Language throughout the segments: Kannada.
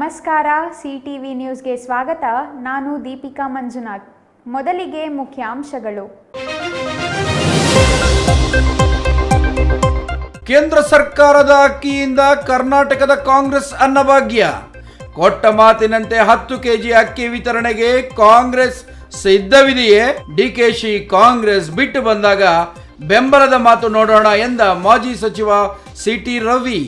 ನಮಸ್ಕಾರ, CTV ನ್ಯೂಸ್ಗೆ ಸ್ವಾಗತ. ನಾನು ದೀಪಿಕಾ ಮಂಜುನಾಥ್. ಮೊದಲಿಗೆ ಮುಖ್ಯಾಂಶಗಳು. ಕೇಂದ್ರ ಸರ್ಕಾರದ ಅಕ್ಕಿಯಿಂದ ಕರ್ನಾಟಕದ ಕಾಂಗ್ರೆಸ್ ಅನ್ನಭಾಗ್ಯ. ಕೊಟ್ಟ ಮಾತಿನಂತೆ 10 ಕೆಜಿ ಅಕ್ಕಿ ವಿತರಣೆಗೆ ಕಾಂಗ್ರೆಸ್ ಸಿದ್ಧವಿದೆಯೇ? ಡಿಕೆಶಿ ಕಾಂಗ್ರೆಸ್ ಬಿಟ್ಟು ಬಂದಾಗ ಬೆಂಬಲದ ಮಾತು ನೋಡೋಣ ಎಂದ ಮಾಜಿ ಸಚಿವ CT ರವಿ.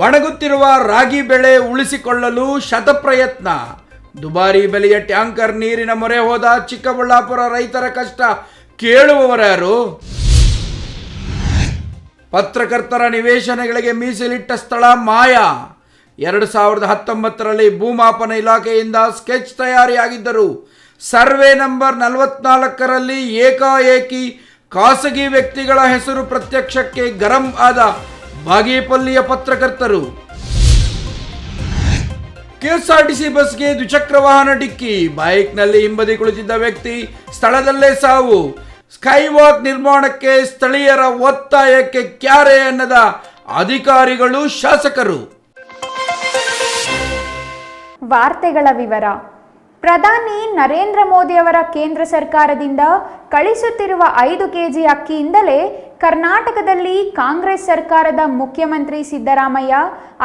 ಒಣಗುತ್ತಿರುವ ರಾಗಿ ಬೆಳೆ ಉಳಿಸಿಕೊಳ್ಳಲು ಶತಪ್ರಯತ್ನ. ದುಬಾರಿ ಬೆಲೆಯ ಟ್ಯಾಂಕರ್ ನೀರಿನ ಮೊರೆ ಹೋದ ಚಿಕ್ಕಬಳ್ಳಾಪುರ ರೈತರ ಕಷ್ಟ ಕೇಳುವವರ್ಯಾರು? ಪತ್ರಕರ್ತರ ನಿವೇಶನಗಳಿಗೆ ಮೀಸಲಿಟ್ಟ ಸ್ಥಳ ಮಾಯ. 2019ರಲ್ಲಿ ಭೂಮಾಪನ ಇಲಾಖೆಯಿಂದ ಸ್ಕೆಚ್ ತಯಾರಿಯಾಗಿದ್ದರು. ಸರ್ವೆ ನಂಬರ್ 44ರಲ್ಲಿ ಏಕಾಏಕಿ ಖಾಸಗಿ ವ್ಯಕ್ತಿಗಳ ಹೆಸರು ಪ್ರತ್ಯಕ್ಷಕ್ಕೆ ಗರಂ ಆದ ಬಾಗೇಪಲ್ಲಿಯ ಪತ್ರಕರ್ತರು. KSRTC ಬಸ್ಗೆ ದ್ವಿಚಕ್ರ ವಾಹನ ಡಿಕ್ಕಿ. ಬೈಕ್ನಲ್ಲಿ ಹಿಂಬದಿ ಕುಳಿತಿದ್ದ ವ್ಯಕ್ತಿ ಸ್ಥಳದಲ್ಲೇ ಸಾವು. ಸ್ಕೈ ವಾಕ್ ನಿರ್ಮಾಣಕ್ಕೆ ಸ್ಥಳೀಯರ ಒತ್ತಾಯಕ್ಕೆ ಕ್ಯಾರೆ ಅನ್ನದ ಅಧಿಕಾರಿಗಳು, ಶಾಸಕರು. ವಾರ್ತೆಗಳ ವಿವರ. ಪ್ರಧಾನಿ ನರೇಂದ್ರ ಮೋದಿ ಅವರ ಕೇಂದ್ರ ಸರ್ಕಾರದಿಂದ ಕಳಿಸುತ್ತಿರುವ 5 ಕೆಜಿ ಅಕ್ಕಿಯಿಂದಲೇ ಕರ್ನಾಟಕದಲ್ಲಿ ಕಾಂಗ್ರೆಸ್ ಸರ್ಕಾರದ ಮುಖ್ಯಮಂತ್ರಿ ಸಿದ್ದರಾಮಯ್ಯ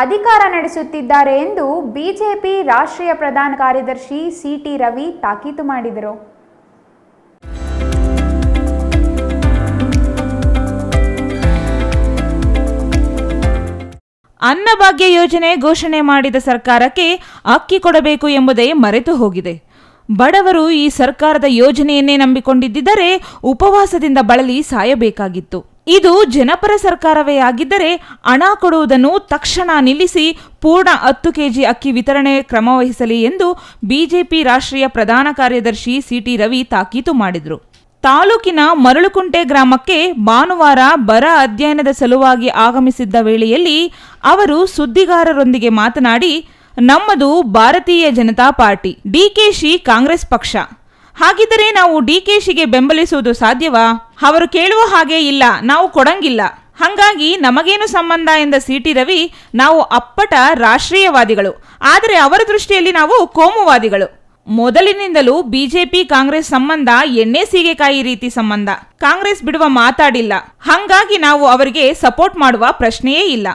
ಅಧಿಕಾರ ನಡೆಸುತ್ತಿದ್ದಾರೆ ಎಂದು ಬಿಜೆಪಿ ರಾಷ್ಟ್ರೀಯ ಪ್ರಧಾನ ಕಾರ್ಯದರ್ಶಿ CT ರವಿ ತಾಕೀತು ಮಾಡಿದರು. ಅನ್ನಭಾಗ್ಯ ಯೋಜನೆ ಘೋಷಣೆ ಮಾಡಿದ ಸರ್ಕಾರಕ್ಕೆ ಅಕ್ಕಿ ಕೊಡಬೇಕು ಎಂಬುದೇ ಮರೆತು ಹೋಗಿದೆ. ಬಡವರು ಈ ಸರ್ಕಾರದ ಯೋಜನೆಯನ್ನೇ ನಂಬಿಕೊಂಡಿದ್ದರೆ ಉಪವಾಸದಿಂದ ಬಳಲಿ ಸಾಯಬೇಕಾಗಿತ್ತು. ಇದು ಜನಪರ ಸರ್ಕಾರವೇ ಆಗಿದ್ದರೆ ಹಣ ಕೊಡುವುದನ್ನು ತಕ್ಷಣ ನಿಲ್ಲಿಸಿ ಪೂರ್ಣ 10 ಕೆಜಿ ಅಕ್ಕಿ ವಿತರಣೆ ಕ್ರಮವಹಿಸಲಿ ಎಂದು ಬಿಜೆಪಿ ರಾಷ್ಟ್ರೀಯ ಪ್ರಧಾನ ಕಾರ್ಯದರ್ಶಿ CT ರವಿ ತಾಕೀತು ಮಾಡಿದರು. ತಾಲೂಕಿನ ಮರಳುಕುಂಟೆ ಗ್ರಾಮಕ್ಕೆ ಭಾನುವಾರ ಬರ ಅಧ್ಯಯನದ ಸಲುವಾಗಿ ಆಗಮಿಸಿದ್ದ ವೇಳೆಯಲ್ಲಿ ಅವರು ಸುದ್ದಿಗಾರರೊಂದಿಗೆ ಮಾತನಾಡಿ, ನಮ್ಮದು ಭಾರತೀಯ ಜನತಾ ಪಾರ್ಟಿ, ಡಿಕೆಶಿ ಕಾಂಗ್ರೆಸ್ ಪಕ್ಷ. ಹಾಗಿದ್ದರೆ ನಾವು ಡಿಕೆಶಿಗೆ ಬೆಂಬಲಿಸುವುದು ಸಾಧ್ಯವಾ? ಅವರು ಕೇಳುವ ಹಾಗೆ ಇಲ್ಲ, ನಾವು ಕೊಡಂಗಿಲ್ಲ. ಹಾಗಾಗಿ ನಮಗೇನು ಸಂಬಂಧ ಎಂದ CT ರವಿ, ನಾವು ಅಪ್ಪಟ ರಾಷ್ಟ್ರೀಯವಾದಿಗಳು, ಆದರೆ ಅವರ ದೃಷ್ಟಿಯಲ್ಲಿ ನಾವು ಕೋಮುವಾದಿಗಳು. ಮೊದಲಿನಿಂದಲೂ ಬಿಜೆಪಿ ಕಾಂಗ್ರೆಸ್ ಸಂಬಂಧ ಎಣ್ಣೆ ಸೀಗೆಕಾಯಿ ರೀತಿ ಸಂಬಂಧ. ಕಾಂಗ್ರೆಸ್ ಬಿಡುವ ಮಾತಾಡಿಲ್ಲ, ಹಾಗಾಗಿ ನಾವು ಅವರಿಗೆ ಸಪೋರ್ಟ್ ಮಾಡುವ ಪ್ರಶ್ನೆಯೇ ಇಲ್ಲ.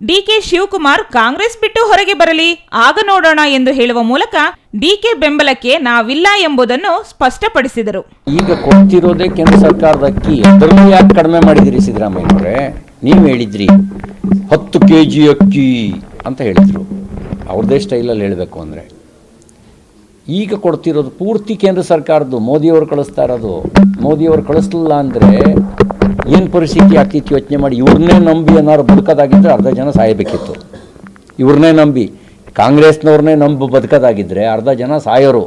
DK ಶಿವಕುಮಾರ್ ಕಾಂಗ್ರೆಸ್ ಬಿಟ್ಟು ಹೊರಗೆ ಬರಲಿ, ಆಗ ನೋಡೋಣ ಎಂದು ಹೇಳುವ ಮೂಲಕ DK ಬೆಂಬಲಕ್ಕೆ ನಾವಿಲ್ಲ ಎಂಬುದನ್ನು ಸ್ಪಷ್ಟಪಡಿಸಿದರು. ಈಗ ಕೊಡ್ತಿರೋದೇ ಕೇಂದ್ರ ಸರ್ಕಾರದ ಅಕ್ಕಿ, ಅದರಲ್ಲೂ ಯಾಕೆ ಕಡಿಮೆ ಮಾಡಿದಿರಿ ಸಿದ್ದರಾಮಯ್ಯನವರೇ? ನೀವು ಹೇಳಿದ್ರಿ 10 ಕೆಜಿ ಅಕ್ಕಿ ಅಂತ ಹೇಳಿದ್ರು, ಅವ್ರದ್ದೇ ಸ್ಟೈಲಲ್ಲಿ ಹೇಳಬೇಕು ಅಂದರೆ. ಈಗ ಕೊಡ್ತಿರೋದು ಪೂರ್ತಿ ಕೇಂದ್ರ ಸರ್ಕಾರದ್ದು, ಮೋದಿಯವರು ಕಳಿಸ್ತಾ ಇರೋದು. ಮೋದಿಯವರು ಕಳಿಸ್ಲಿಲ್ಲ ಅಂದರೆ ಏನು ಪರಿಸ್ಥಿತಿ ಆಗ್ತಿತ್ತು ಯೋಚನೆ ಮಾಡಿ. ಇವ್ರನ್ನೇ ನಂಬಿ ಏನಾದ್ರು ಬದುಕೋದಾಗಿದ್ದರೆ ಅರ್ಧ ಜನ ಸಾಯಬೇಕಿತ್ತು. ಇವ್ರನ್ನೇ ನಂಬಿ, ಕಾಂಗ್ರೆಸ್ನವ್ರನ್ನೇ ನಂಬಿ ಬದುಕೋದಾಗಿದ್ದರೆ ಅರ್ಧ ಜನ ಸಾಯೋರು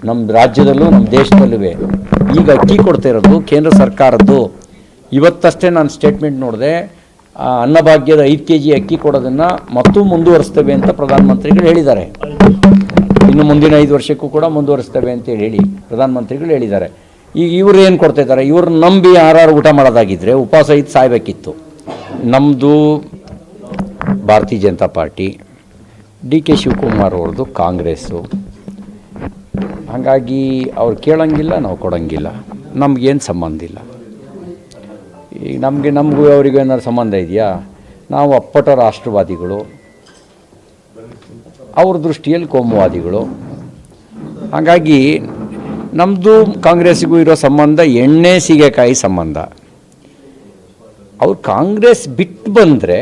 ನಮ್ಮ ರಾಜ್ಯದಲ್ಲೂ ನಮ್ಮ ದೇಶದಲ್ಲೂ. ಈಗ ಅಕ್ಕಿ ಕೊಡ್ತಾ ಇರೋದು ಕೇಂದ್ರ ಸರ್ಕಾರದ್ದು. ಇವತ್ತಷ್ಟೇ ನಾನು ಸ್ಟೇಟ್ಮೆಂಟ್ ನೋಡಿದೆ, ಅನ್ನಭಾಗ್ಯದ 5 ಕೆಜಿ ಅಕ್ಕಿ ಕೊಡೋದನ್ನು ಮತ್ತೂ ಮುಂದುವರಿಸ್ತೇವೆ ಅಂತ ಪ್ರಧಾನಮಂತ್ರಿಗಳು ಹೇಳಿದ್ದಾರೆ. ಇನ್ನು ಮುಂದಿನ 5 ವರ್ಷಕ್ಕೂ ಕೂಡ ಮುಂದುವರಿಸ್ತೇವೆ ಅಂತೇಳಿ ಪ್ರಧಾನಮಂತ್ರಿಗಳು ಹೇಳಿದ್ದಾರೆ. ಈಗ ಇವರು ಏನು ಕೊಡ್ತಾ ಇದ್ದಾರೆ? ಇವ್ರನ್ನ ನಂಬಿ ಯಾರು ಊಟ ಮಾಡೋದಾಗಿದ್ದರೆ ಉಪವಾಸ ಇದ್ದು ಸಾಯಬೇಕಿತ್ತು. ನಮ್ಮದು ಭಾರತೀಯ ಜನತಾ ಪಾರ್ಟಿ, DK ಶಿವಕುಮಾರ್ ಅವ್ರದ್ದು ಕಾಂಗ್ರೆಸ್ಸು. ಹಾಗಾಗಿ ಅವ್ರು ಕೇಳೋಂಗಿಲ್ಲ, ನಾವು ಕೊಡೋಂಗಿಲ್ಲ, ನಮಗೇನು ಸಂಬಂಧ ಇಲ್ಲ. ಈಗ ನಮಗೂ ಅವರಿಗೂ ಏನಾದ್ರು ಸಂಬಂಧ ಇದೆಯಾ? ನಾವು ಅಪ್ಪಟ ರಾಷ್ಟ್ರವಾದಿಗಳು, ಅವ್ರ ದೃಷ್ಟಿಯಲ್ಲಿ ಕೋಮುವಾದಿಗಳು. ಹಾಗಾಗಿ ನಮ್ಮದು ಕಾಂಗ್ರೆಸ್ಸಿಗೂ ಇರೋ ಸಂಬಂಧ ಎಣ್ಣೆ ಸೀಗೆಕಾಯಿ ಸಂಬಂಧ. ಅವ್ರು ಕಾಂಗ್ರೆಸ್ ಬಿಟ್ಟು ಬಂದರೆ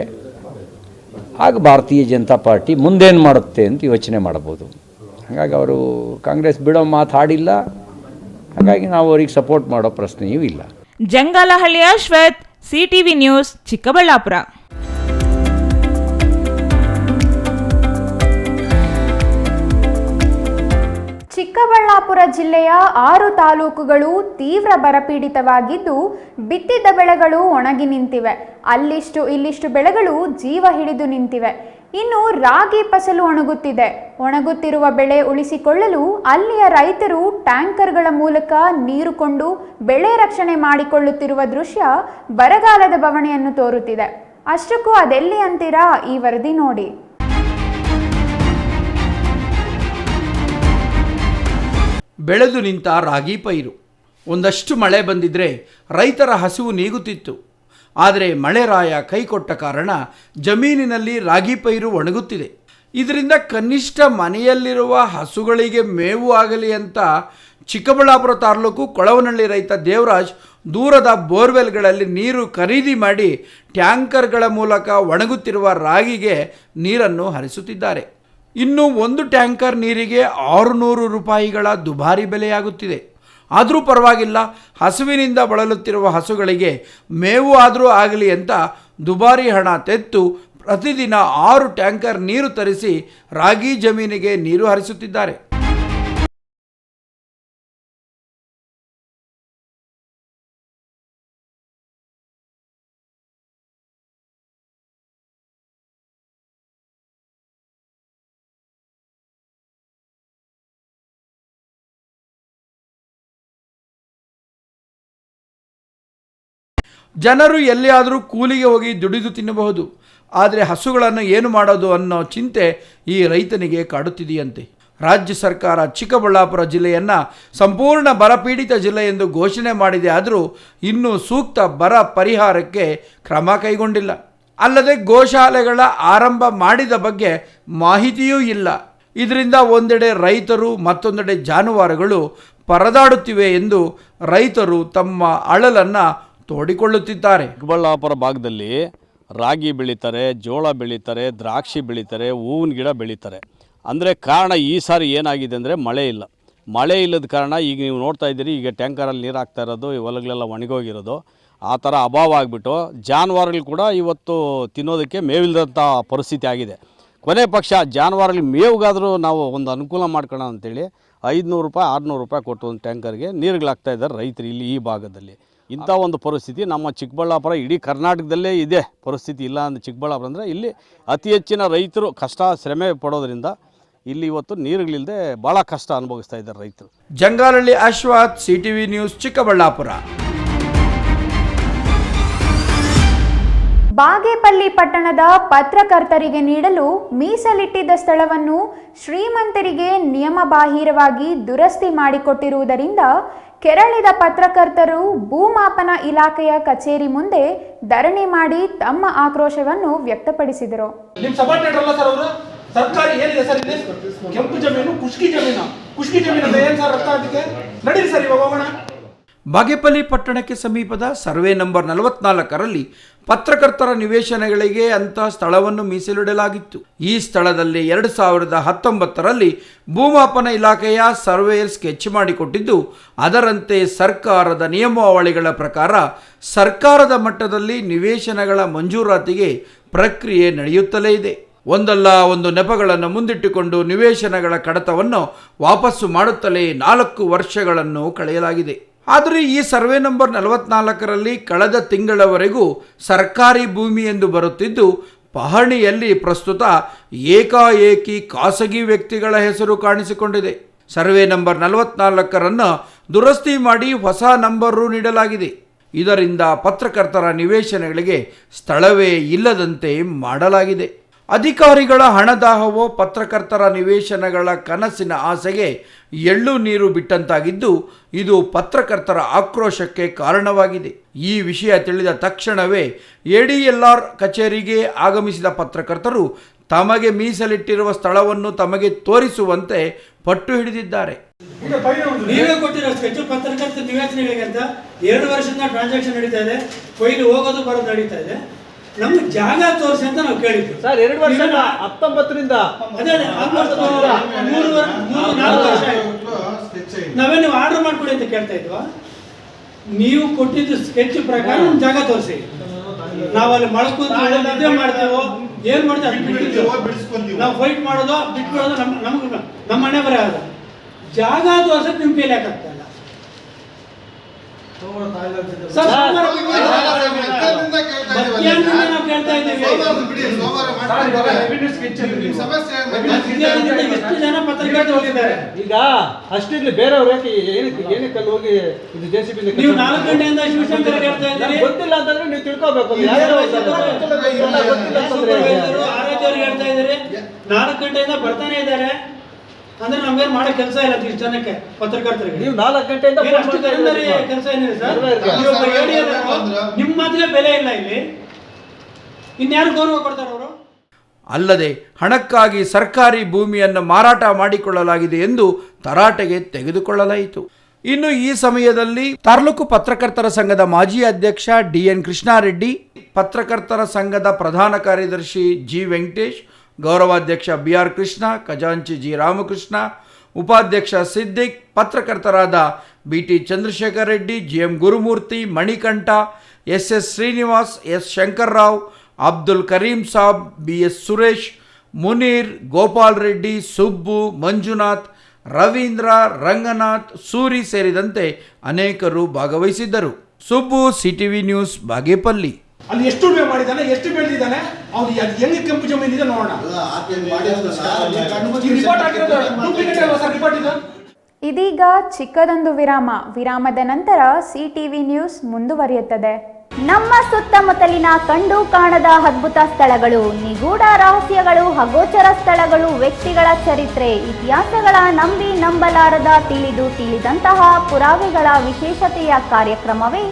ಆಗ ಭಾರತೀಯ ಜನತಾ ಪಾರ್ಟಿ ಮುಂದೇನು ಮಾಡುತ್ತೆ ಅಂತ ಯೋಚನೆ ಮಾಡ್ಬೋದು. ಹಾಗಾಗಿ ಅವರು ಕಾಂಗ್ರೆಸ್ ಬಿಡೋ ಮಾತಾಡಿಲ್ಲ, ಹಾಗಾಗಿ ನಾವು ಅವ್ರಿಗೆ ಸಪೋರ್ಟ್ ಮಾಡೋ ಪ್ರಶ್ನೆಯೂ ಇಲ್ಲ. ಜಂಗಾಲಹಳ್ಳಿಯ ಶ್ವೇತ್, CTV ನ್ಯೂಸ್, ಚಿಕ್ಕಬಳ್ಳಾಪುರ. ಚಿಕ್ಕಬಳ್ಳಾಪುರ ಜಿಲ್ಲೆಯ 6 ತಾಲೂಕುಗಳು ತೀವ್ರ ಬರಪೀಡಿತವಾಗಿದ್ದು, ಬಿತ್ತಿದ್ದ ಬೆಳೆಗಳು ಒಣಗಿ ನಿಂತಿವೆ. ಅಲ್ಲಿಷ್ಟು ಇಲ್ಲಿಷ್ಟು ಬೆಳೆಗಳು ಜೀವ ಹಿಡಿದು ನಿಂತಿವೆ. ಇನ್ನು ರಾಗಿ ಫಸಲು ಒಣಗುತ್ತಿದೆ. ಒಣಗುತ್ತಿರುವ ಬೆಳೆ ಉಳಿಸಿಕೊಳ್ಳಲು ಅಲ್ಲಿಯ ರೈತರು ಟ್ಯಾಂಕರ್ಗಳ ಮೂಲಕ ನೀರು ಕೊಂಡು ಬೆಳೆ ರಕ್ಷಣೆ ಮಾಡಿಕೊಳ್ಳುತ್ತಿರುವ ದೃಶ್ಯ ಬರಗಾಲದ ಬವಣೆಯನ್ನು ತೋರುತ್ತಿದೆ. ಅಷ್ಟಕ್ಕೂ ಅದೆಲ್ಲಿ ಅಂತೀರಾ? ಈ ವರದಿ ನೋಡಿ. ಬೆಳೆದು ನಿಂತ ರಾಗಿ ಪೈರು. ಒಂದಷ್ಟು ಮಳೆ ಬಂದಿದ್ರೆ ರೈತರ ಹಸಿವು ನೀಗುತ್ತಿತ್ತು. ಆದರೆ ಮಳೆರಾಯ ಕೈಕೊಟ್ಟ ಕಾರಣ ಜಮೀನಿನಲ್ಲಿ ರಾಗಿ ಪೈರು ಒಣಗುತ್ತಿದೆ. ಇದರಿಂದ ಕನಿಷ್ಠ ಮನೆಯಲ್ಲಿರುವ ಹಸುಗಳಿಗೆ ಮೇವು ಆಗಲಿ ಅಂತ ಚಿಕ್ಕಬಳ್ಳಾಪುರ ತಾಲೂಕು ಕೊಳವನಹಳ್ಳಿ ರೈತ ದೇವರಾಜ್ ದೂರದ ಬೋರ್ವೆಲ್ಗಳಲ್ಲಿ ನೀರು ಖರೀದಿ ಮಾಡಿ ಟ್ಯಾಂಕರ್ಗಳ ಮೂಲಕ ಒಣಗುತ್ತಿರುವ ರಾಗಿಗೆ ನೀರನ್ನು ಹರಿಸುತ್ತಿದ್ದಾರೆ. ಇನ್ನು ಒಂದು ಟ್ಯಾಂಕರ್ ನೀರಿಗೆ 600 ರೂಪಾಯಿಗಳ ದುಬಾರಿ ಬೆಲೆಯಾಗುತ್ತಿದೆ. ಆದರೂ ಪರವಾಗಿಲ್ಲ, ಹಸುವಿನಿಂದ ಬಳಲುತ್ತಿರುವ ಹಸುಗಳಿಗೆ ಮೇವು ಆದರೂ ಆಗಲಿ ಅಂತ ದುಬಾರಿ ಹಣ ತೆತ್ತು ಪ್ರತಿದಿನ 6 ಟ್ಯಾಂಕರ್ ನೀರು ತರಿಸಿ ರಾಗಿ ಜಮೀನಿಗೆ ನೀರು ಹರಿಸುತ್ತಿದ್ದಾರೆ. ಜನರು ಎಲ್ಲಿಯಾದರೂ ಕೂಲಿಗೆ ಹೋಗಿ ದುಡಿದು ತಿನ್ನಬಹುದು. ಆದರೆ ಹಸುಗಳನ್ನು ಏನು ಮಾಡೋದು ಅನ್ನೋ ಚಿಂತೆ ಈ ರೈತನಿಗೆ ಕಾಡುತ್ತಿದೆಯಂತೆ. ರಾಜ್ಯ ಸರ್ಕಾರ ಚಿಕ್ಕಬಳ್ಳಾಪುರ ಜಿಲ್ಲೆಯನ್ನು ಸಂಪೂರ್ಣ ಬರಪೀಡಿತ ಜಿಲ್ಲೆ ಎಂದು ಘೋಷಣೆ ಮಾಡಿದೆ. ಆದರೂ ಇನ್ನೂ ಸೂಕ್ತ ಬರ ಪರಿಹಾರಕ್ಕೆ ಕ್ರಮ ಕೈಗೊಂಡಿಲ್ಲ. ಅಲ್ಲದೆ ಗೋಶಾಲೆಗಳ ಆರಂಭ ಮಾಡಿದ ಬಗ್ಗೆ ಮಾಹಿತಿಯೂ ಇಲ್ಲ. ಇದರಿಂದ ಒಂದೆಡೆ ರೈತರು ಮತ್ತೊಂದೆಡೆ ಜಾನುವಾರುಗಳು ಪರದಾಡುತ್ತಿವೆ ಎಂದು ರೈತರು ತಮ್ಮ ಅಳಲನ್ನು ತೋಡಿಕೊಳ್ಳುತ್ತಿದ್ದಾರೆ. ಚಿಕ್ಕಬಳ್ಳಾಪುರ ಭಾಗದಲ್ಲಿ ರಾಗಿ ಬೆಳೀತಾರೆ, ಜೋಳ ಬೆಳೀತಾರೆ, ದ್ರಾಕ್ಷಿ ಬೆಳೀತಾರೆ, ಹೂವಿನ ಗಿಡ ಬೆಳೀತಾರೆ. ಅಂದರೆ ಕಾರಣ ಈ ಸಾರಿ ಏನಾಗಿದೆ ಅಂದರೆ ಮಳೆ ಇಲ್ಲ. ಮಳೆ ಇಲ್ಲದ ಕಾರಣ ಈಗ ನೀವು ನೋಡ್ತಾ ಇದ್ದೀರಿ, ಈಗ ಟ್ಯಾಂಕರಲ್ಲಿ ನೀರು ಹಾಕ್ತಾ ಇರೋದು, ಈ ಹೊಲಗಳೆಲ್ಲ ಒಣಗೋಗಿರೋದು, ಆ ಥರ ಅಭಾವ ಆಗಿಬಿಟ್ಟು ಜಾನುವಾರುಗಳು ಕೂಡ ಇವತ್ತು ತಿನ್ನೋದಕ್ಕೆ ಮೇವಿಲ್ಲದಂಥ ಪರಿಸ್ಥಿತಿ ಆಗಿದೆ. ಕೊನೆ ಪಕ್ಷ ಜಾನುವಾರುಗಳಿಗೆ ಮೇವಿಗಾದರೂ ನಾವು ಒಂದು ಅನುಕೂಲ ಮಾಡ್ಕೊಳ್ಳೋಣ ಅಂತೇಳಿ 500 ರೂಪಾಯಿ 600 ರೂಪಾಯಿ ಕೊಟ್ಟು ಒಂದು ಟ್ಯಾಂಕರ್ಗೆ ನೀರುಗಳಾಗ್ತಾ ಇದ್ದಾರೆ ರೈತರು ಇಲ್ಲಿ ಈ ಭಾಗದಲ್ಲಿ. ಇಂಥ ಒಂದು ಪರಿಸ್ಥಿತಿ ನಮ್ಮ ಚಿಕ್ಕಬಳ್ಳಾಪುರ ಇಡೀ ಕರ್ನಾಟಕದಲ್ಲೇ ಇದೆ ಪರಿಸ್ಥಿತಿ. ಇಲ್ಲ ಅಂದರೆ ಚಿಕ್ಕಬಳ್ಳಾಪುರ ಅಂದರೆ ಇಲ್ಲಿ ಅತಿ ಹೆಚ್ಚಿನ ರೈತರು ಕಷ್ಟ ಶ್ರಮೆ ಪಡೋದ್ರಿಂದ ಇಲ್ಲಿ ಇವತ್ತು ನೀರುಗಳಿಲ್ಲದೆ ಭಾಳ ಕಷ್ಟ ಅನುಭವಿಸ್ತಾ ಇದ್ದಾರೆ ರೈತರು. Jangalahalli Ashwath, CTV news, Chikkaballapur. ಬಾಗೇಪಲ್ಲಿ ಪಟ್ಟಣದ ಪತ್ರಕರ್ತರಿಗೆ ನೀಡಲು ಮೀಸಲಿಟ್ಟಿದ್ದ ಸ್ಥಳವನ್ನು ಶ್ರೀಮಂತರಿಗೆ ನಿಯಮಬಾಹಿರವಾಗಿ ದುರಸ್ತಿ ಮಾಡಿಕೊಟ್ಟಿರುವುದರಿಂದ ಕೆರಳಿದ ಪತ್ರಕರ್ತರು ಭೂಮಾಪನ ಇಲಾಖೆಯ ಕಚೇರಿ ಮುಂದೆ ಧರಣಿ ಮಾಡಿ ತಮ್ಮ ಆಕ್ರೋಶವನ್ನು ವ್ಯಕ್ತಪಡಿಸಿದರು. ಸರ್ಕಾರಿ ಏನಿದೆ ಸರ್ ಇಲ್ಲಿ? ಕೆಂಪು ಜಮೀನು, ಕುಷ್ಕಿ ಜಮೀನು ಏನ್ ಸರ್ ಅರ್ಥ? ಅದಕ್ಕೆ ನಡೀರಿ ಸರ್, ಇವಾಗ ಹೋಗೋಣ. ಬಾಗೇಪಲ್ಲಿ ಪಟ್ಟಣಕ್ಕೆ ಸಮೀಪದ ಸರ್ವೆ ನಂಬರ್ 44ರಲ್ಲಿ ಪತ್ರಕರ್ತರ ನಿವೇಶನಗಳಿಗೆ ಅಂತ ಸ್ಥಳವನ್ನು ಮೀಸಲಿಡಲಾಗಿತ್ತು. ಈ ಸ್ಥಳದಲ್ಲಿ 2019ರಲ್ಲಿ ಭೂಮಾಪನ ಇಲಾಖೆಯ ಸರ್ವೇಯರ್ ಸ್ಕೆಚ್ ಮಾಡಿಕೊಟ್ಟಿದ್ದು, ಅದರಂತೆ ಸರ್ಕಾರದ ನಿಯಮಾವಳಿಗಳ ಪ್ರಕಾರ ಸರ್ಕಾರದ ಮಟ್ಟದಲ್ಲಿ ನಿವೇಶನಗಳ ಮಂಜೂರಾತಿಗೆ ಪ್ರಕ್ರಿಯೆ ನಡೆಯುತ್ತಲೇ ಇದೆ. ಒಂದಲ್ಲ ಒಂದು ನೆಪಗಳನ್ನು ಮುಂದಿಟ್ಟುಕೊಂಡು ನಿವೇಶನಗಳ ಕಡತವನ್ನು ವಾಪಸ್ಸು ಮಾಡುತ್ತಲೇ 4 ವರ್ಷಗಳನ್ನು ಕಳೆಯಲಾಗಿದೆ. ಆದರೆ ಈ ಸರ್ವೆ ನಂಬರ್ 44ರಲ್ಲಿ ಕಳೆದ ತಿಂಗಳವರೆಗೂ ಸರ್ಕಾರಿ ಭೂಮಿ ಎಂದು ಬರುತ್ತಿದ್ದು, ಪಹಣಿಯಲ್ಲಿ ಪ್ರಸ್ತುತ ಏಕಾಏಕಿ ಖಾಸಗಿ ವ್ಯಕ್ತಿಗಳ ಹೆಸರು ಕಾಣಿಸಿಕೊಂಡಿದೆ. ಸರ್ವೆ ನಂಬರ್ 44ರನ್ನು ದುರಸ್ತಿ ಮಾಡಿ ಹೊಸ ನಂಬರು ನೀಡಲಾಗಿದೆ. ಇದರಿಂದ ಪತ್ರಕರ್ತರ ನಿವೇಶನಗಳಿಗೆ ಸ್ಥಳವೇ ಇಲ್ಲದಂತೆ ಮಾಡಲಾಗಿದೆ. ಅಧಿಕಾರಿಗಳ ಹಣದಾಹವೋ ಪತ್ರಕರ್ತರ ನಿವೇಶನಗಳ ಕನಸಿನ ಆಸೆಗೆ ಎಳ್ಳು ನೀರು ಬಿಟ್ಟಂತಾಗಿದ್ದು, ಇದು ಪತ್ರಕರ್ತರ ಆಕ್ರೋಶಕ್ಕೆ ಕಾರಣವಾಗಿದೆ. ಈ ವಿಷಯ ತಿಳಿದ ತಕ್ಷಣವೇ ADLR ಕಚೇರಿಗೆ ಆಗಮಿಸಿದ ಪತ್ರಕರ್ತರು ತಮಗೆ ಮೀಸಲಿಟ್ಟಿರುವ ಸ್ಥಳವನ್ನು ತಮಗೆ ತೋರಿಸುವಂತೆ ಪಟ್ಟು ಹಿಡಿದಿದ್ದಾರೆ. ನೀವೇ ಕೊಟ್ಟಿರೋ ಸ್ಕೆಚ್ ಪತ್ರಕರ್ತರ ನಿವೇಶನಗಳಿಗೆ ಅಂತ 2 ವರ್ಷದಿಂದ ಟ್ರಾನ್ಸಾಕ್ಷನ್ ನಡೀತಾ ಇದೆ, ಕೊಯ್ಲು ಹೋಗೋದು ಬರೋದು ನಡೀತಾ ಇದೆ. ನಮ್ಗೆ ಜಾಗ ತೋರಿಸಿ ಅಂತ ನಾವು ಕೇಳಿದ್ವಿ ಸರ್. 2 ವರ್ಷ 19ರಿಂದ ಅದೇ ಆಲ್ಮೋಸ್ಟ್ 3-4 ವರ್ಷ ಆಯ್ತು. ನಾವೇ ನೀವು ಆರ್ಡರ್ ಮಾಡ್ಕೊಡಿ ಅಂತ ಕೇಳ್ತಾ ಇದ್ವಾ? ನೀವು ಕೊಟ್ಟಿದ್ದು ಸ್ಕೆಚ್ ಪ್ರಕಾರ ನಮ್ಮ ಜಾಗ ತೋರಿಸಿ, ನಾವಲ್ಲಿ ಮಳ್ಕೊಂತೀವೋ ನಿದ್ದೆ ಮಾಡ್ತೀವೋ ಏನ್ ಮಾಡ್ತೀವಿ, ನಾವು ಫೈಟ್ ಮಾಡೋದು ಬಿಟ್ಬಿಡೋದು ನಮ್ಮ ಮನೆ ಬರ. ಜಾಗ ತೋರ್ಸಕ್ಕೆ ನಿಮ್ ಕೈಲಿ ಯಾಕಾಗ್ತಾ ಇಲ್ಲ? ಸರ್, ಸೋಮವಾರ ಬಿಡಿ. ಮಧ್ಯಾಹ್ನದಿಂದ ನಾವು ಕೇಳ್ತಾ ಇದ್ದೀವಿ. ಮಧ್ಯಾಹ್ನದಿಂದ ಎಷ್ಟು ಜನ ಪತ್ರಕರ್ತರು ಹೋಗಿದ್ದಾರೆ? ಈಗ ಅಷ್ಟಿರ್ಲಿ, ಬೇರೆಯವ್ರು ಯಾಕೆ ಏನಕ್ಕೆ ಅಲ್ಲಿ ಹೋಗಿ ಇದು JCB ನೀವು 4 ಗಂಟೆಯಿಂದ ಶಿವಶಂಕರ್ ಹೇಳ್ತಾ ಇದ್ದೀರಿ. ಗೊತ್ತಿಲ್ಲ ಅಂತಂದ್ರೆ ನೀವು ತಿಳ್ಕೊಬೇಕು. ಆರೋಗ್ಯವ್ರಿಗೆ ಹೇಳ್ತಾ ಇದ್ದೀರಿ 4 ಗಂಟೆಯಿಂದ ಬರ್ತಾನೆ ಇದ್ದಾರೆ ಅಂದ್ರೆ ನಮ್ಗೇನ್ ಮಾಡೋ ಕೆಲಸ ಇಲ್ಲ ಇಷ್ಟು ಜನಕ್ಕೆ ಪತ್ರಕರ್ತರಿಗೆ. ನೀವು 4 ಗಂಟೆಯಿಂದ ಕೆಲಸ ಏನಿದೆ ಸರ್? ನಿಮ್ಮ ಮಾತಿಗೆ ಬೆಲೆ ಇಲ್ಲ ಇಲ್ಲಿ. ಇನ್ಯಾರು ಗೌರವ ಕೊಡ್ತಾರೆ ಅವರು? ಅಲ್ಲದೆ ಹಣಕ್ಕಾಗಿ ಸರ್ಕಾರಿ ಭೂಮಿಯನ್ನು ಮಾರಾಟ ಮಾಡಿಕೊಳ್ಳಲಾಗಿದೆ ಎಂದು ತರಾಟೆಗೆ ತೆಗೆದುಕೊಳ್ಳಲಾಯಿತು. ಇನ್ನು ಈ ಸಮಯದಲ್ಲಿ ತಾಲೂಕು ಪತ್ರಕರ್ತರ ಸಂಘದ ಮಾಜಿ ಅಧ್ಯಕ್ಷ DN ಕೃಷ್ಣಾರೆಡ್ಡಿ, ಪತ್ರಕರ್ತರ ಸಂಘದ ಪ್ರಧಾನ ಕಾರ್ಯದರ್ಶಿ G ವೆಂಕಟೇಶ್, ಗೌರವಾಧ್ಯಕ್ಷ BR ಕೃಷ್ಣ, ಖಜಾಂಚಿ G ರಾಮಕೃಷ್ಣ, ಉಪಾಧ್ಯಕ್ಷ Siddiq, ಪತ್ರಕರ್ತರಾದ BT Chandrashekhar Reddy, GM Gurumurthy, Manikantha, SS Srinivas, S Shankar Rao, Abdul Karim Sab, BS Suresh, Munir, Gopal Reddy, Subbu, Manjunath, Ravindra, Ranganath, Suri ಸೇರಿದಂತೆ ಅನೇಕರು ಭಾಗವಹಿಸಿದ್ದರು. Subbu, CTV news, Bagepalli. ಅಲ್ಲಿ ಎಷ್ಟು ಉಳುಮೆ ಮಾಡಿದ್ದಾನೆ, ಎಷ್ಟು ಬೆಳೆದಿದ್ದಾನೆ, ಅವ್ನು ಎಲ್ಲಿ ಕೆಂಪು ಜಮೀನಿದೆ ನೋಡೋಣ. ರಿಪೋರ್ಟ್ ಆಗಿರೋದು ಡೂಪ್ಲಿಕೇಟ್ ಅಲ್ವಾ ಸರ್ ರಿಪೋರ್ಟ್ ಇದು? ಇದೀಗ ಚಿಕ್ಕದೊಂದು ವಿರಾಮದ ನಂತರ CTV ನ್ಯೂಸ್ ಮುಂದುವರಿಯುತ್ತದೆ. ನಮ್ಮ ಸುತ್ತಮುತ್ತಲಿನ ಕಂಡು ಕಾಣದ ಅದ್ಭುತ ಸ್ಥಳಗಳು, ನಿಗೂಢ ರಹಸ್ಯಗಳು, ಅಗೋಚರ ಸ್ಥಳಗಳು, ವ್ಯಕ್ತಿಗಳ ಚರಿತ್ರೆ, ಇತಿಹಾಸಗಳ ನಂಬಲಾರದ ತಿಳಿದಂತಹ ಪುರಾವೆಗಳ ವಿಶೇಷತೆಯ ಕಾರ್ಯಕ್ರಮವೇ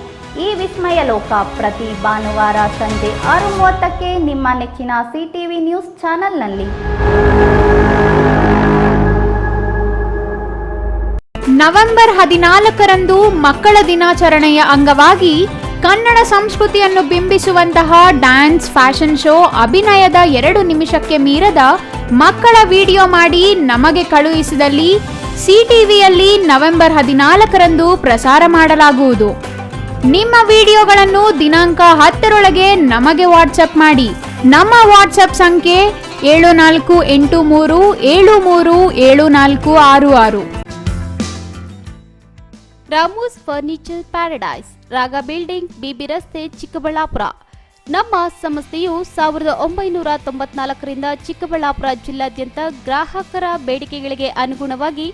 ಈ ವಿಸ್ಮಯ ಲೋಕ. ಪ್ರತಿ ಭಾನುವಾರ ಸಂಜೆ 6:30ಕ್ಕೆ ನಿಮ್ಮ ನೆಚ್ಚಿನ CTV ನ್ಯೂಸ್ ಚಾನೆಲ್ನಲ್ಲಿ. ನವೆಂಬರ್ 14ರಂದು ಮಕ್ಕಳ ದಿನಾಚರಣೆಯ ಅಂಗವಾಗಿ ಕನ್ನಡ ಸಂಸ್ಕೃತಿಯನ್ನು ಬಿಂಬಿಸುವಂತಹ ಡ್ಯಾನ್ಸ್, ಫ್ಯಾಷನ್ ಶೋ, ಅಭಿನಯದ 2 ನಿಮಿಷಕ್ಕೆ ಮೀರದ ಮಕ್ಕಳ ವಿಡಿಯೋ ಮಾಡಿ ನಮಗೆ ಕಳುಹಿಸಿದಲ್ಲಿ CTVಯಲ್ಲಿ ನವೆಂಬರ್ 14ರಂದು ಪ್ರಸಾರ ಮಾಡಲಾಗುವುದು. ನಿಮ್ಮ ವಿಡಿಯೋಗಳನ್ನು ದಿನಾಂಕ 10ರೊಳಗೆ ನಮಗೆ ವಾಟ್ಸಪ್ ಮಾಡಿ. ನಮ್ಮ ವಾಟ್ಸಪ್ ಸಂಖ್ಯೆ 7483737466. ರಾಮೂಸ್ ಫರ್ನಿಚರ್ ಪ್ಯಾರಡೈಸ್, ರಾಗ ಬಿಲ್ಡಿಂಗ್, BB ರಸ್ತೆ, ಚಿಕ್ಕಬಳ್ಳಾಪುರ. ನಮ್ಮ ಸಂಸ್ಥೆಯು 1994ರಿಂದ ಚಿಕ್ಕಬಳ್ಳಾಪುರ ಜಿಲ್ಲಾದ್ಯಂತ ಗ್ರಾಹಕರ ಬೇಡಿಕೆಗಳಿಗೆ ಅನುಗುಣವಾಗಿ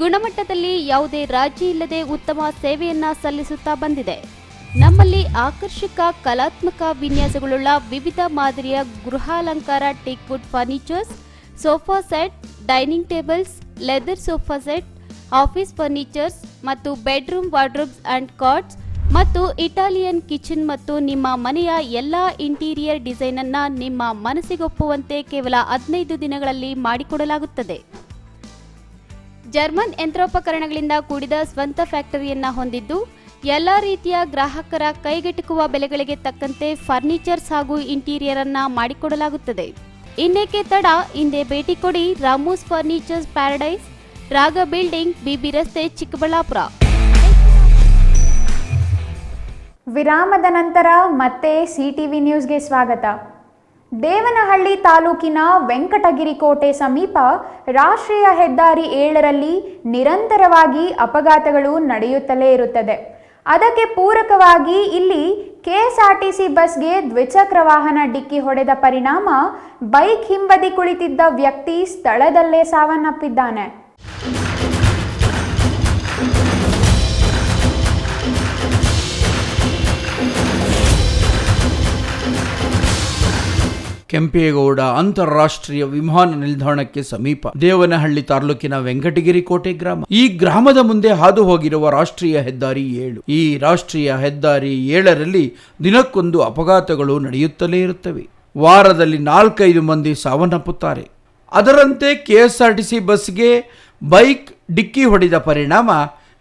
ಗುಣಮಟ್ಟದಲ್ಲಿ ಯಾವುದೇ ರಾಜಿ ಇಲ್ಲದೆ ಉತ್ತಮ ಸೇವೆಯನ್ನ ಸಲ್ಲಿಸುತ್ತಾ ಬಂದಿದೆ. ನಮ್ಮಲ್ಲಿ ಆಕರ್ಷಕ ಕಲಾತ್ಮಕ ವಿನ್ಯಾಸಗಳುಳ್ಳ ವಿವಿಧ ಮಾದರಿಯ ಗೃಹಾಲಂಕಾರ teak wood furnitures, sofa set, dining tables, leather sofa set, office furnitures ಮತ್ತು ಬೆಡ್ರೂಮ್ ವಾರ್ಡ್ರೋಬ್ಸ್ ಅಂಡ್ ಕಾಟ್ಸ್ ಮತ್ತು ಇಟಾಲಿಯನ್ ಕಿಚನ್ ಮತ್ತು ನಿಮ್ಮ ಮನೆಯ ಎಲ್ಲಾ ಇಂಟೀರಿಯರ್ ಡಿಸೈನ್ ಅನ್ನ ನಿಮ್ಮ ಮನಸ್ಸಿಗೊಪ್ಪುವಂತೆ ಕೇವಲ 15 ದಿನಗಳಲ್ಲಿ ಮಾಡಿಕೊಡಲಾಗುತ್ತದೆ. ಜರ್ಮನ್ ಯಂತ್ರೋಪಕರಣಗಳಿಂದ ಕೂಡಿದ ಸ್ವಂತ ಫ್ಯಾಕ್ಟರಿಯನ್ನ ಹೊಂದಿದ್ದು ಎಲ್ಲಾ ರೀತಿಯ ಗ್ರಾಹಕರ ಕೈಗೆಟುಕುವ ಬೆಲೆಗಳಿಗೆ ತಕ್ಕಂತೆ ಫರ್ನಿಚರ್ಸ್ ಹಾಗೂ ಇಂಟೀರಿಯರ್ ಅನ್ನ ಮಾಡಿಕೊಡಲಾಗುತ್ತದೆ. ಇನ್ನೇಕೆ ತಡ, ಹಿಂದೆ ಭೇಟಿ ಕೊಡಿ. ರಾಮೂಸ್ ಫರ್ನಿಚರ್ಸ್ ಪ್ಯಾರಡೈಸ್, ರಾಗ ಬಿಲ್ಡಿಂಗ್, BB ರಸ್ತೆ, ಚಿಕ್ಕಬಳ್ಳಾಪುರ. ವಿರಾಮದ ನಂತರ ಮತ್ತೆ CTV ನ್ಯೂಸ್ಗೆ ಸ್ವಾಗತ. ದೇವನಹಳ್ಳಿ ತಾಲೂಕಿನ ವೆಂಕಟಗಿರಿ ಕೋಟೆ ಸಮೀಪ ರಾಷ್ಟ್ರೀಯ ಹೆದ್ದಾರಿ 7ರಲ್ಲಿ ನಿರಂತರವಾಗಿ ಅಪಘಾತಗಳು ನಡೆಯುತ್ತಲೇ ಇರುತ್ತದೆ. ಅದಕ್ಕೆ ಪೂರಕವಾಗಿ ಇಲ್ಲಿ KSRTC ಬಸ್ಗೆ ದ್ವಿಚಕ್ರ ವಾಹನ ಡಿಕ್ಕಿ ಹೊಡೆದ ಪರಿಣಾಮ ಬೈಕ್ ಹಿಂಬದಿ ಕುಳಿತಿದ್ದ ವ್ಯಕ್ತಿ ಸ್ಥಳದಲ್ಲೇ ಸಾವನ್ನಪ್ಪಿದ್ದಾನೆ. ಕೆಂಪೇಗೌಡ ಅಂತಾರಾಷ್ಟ್ರೀಯ ವಿಮಾನ ನಿಲ್ದಾಣಕ್ಕೆ ಸಮೀಪ ದೇವನಹಳ್ಳಿ ತಾಲೂಕಿನ ವೆಂಕಟಗಿರಿ ಕೋಟೆ ಗ್ರಾಮ. ಈ ಗ್ರಾಮದ ಮುಂದೆ ಹಾದು ಹೋಗಿರುವ ರಾಷ್ಟ್ರೀಯ ಹೆದ್ದಾರಿ 7. ಈ ರಾಷ್ಟ್ರೀಯ ಹೆದ್ದಾರಿ 7ರಲ್ಲಿ ದಿನಕ್ಕೊಂದು ಅಪಘಾತಗಳು ನಡೆಯುತ್ತಲೇ ಇರುತ್ತವೆ. ವಾರದಲ್ಲಿ 4-5 ಮಂದಿ ಸಾವನ್ನಪ್ಪುತ್ತಾರೆ. ಅದರಂತೆ KSRTC ಬಸ್ಗೆ ಬೈಕ್ ಡಿಕ್ಕಿ ಹೊಡೆದ ಪರಿಣಾಮ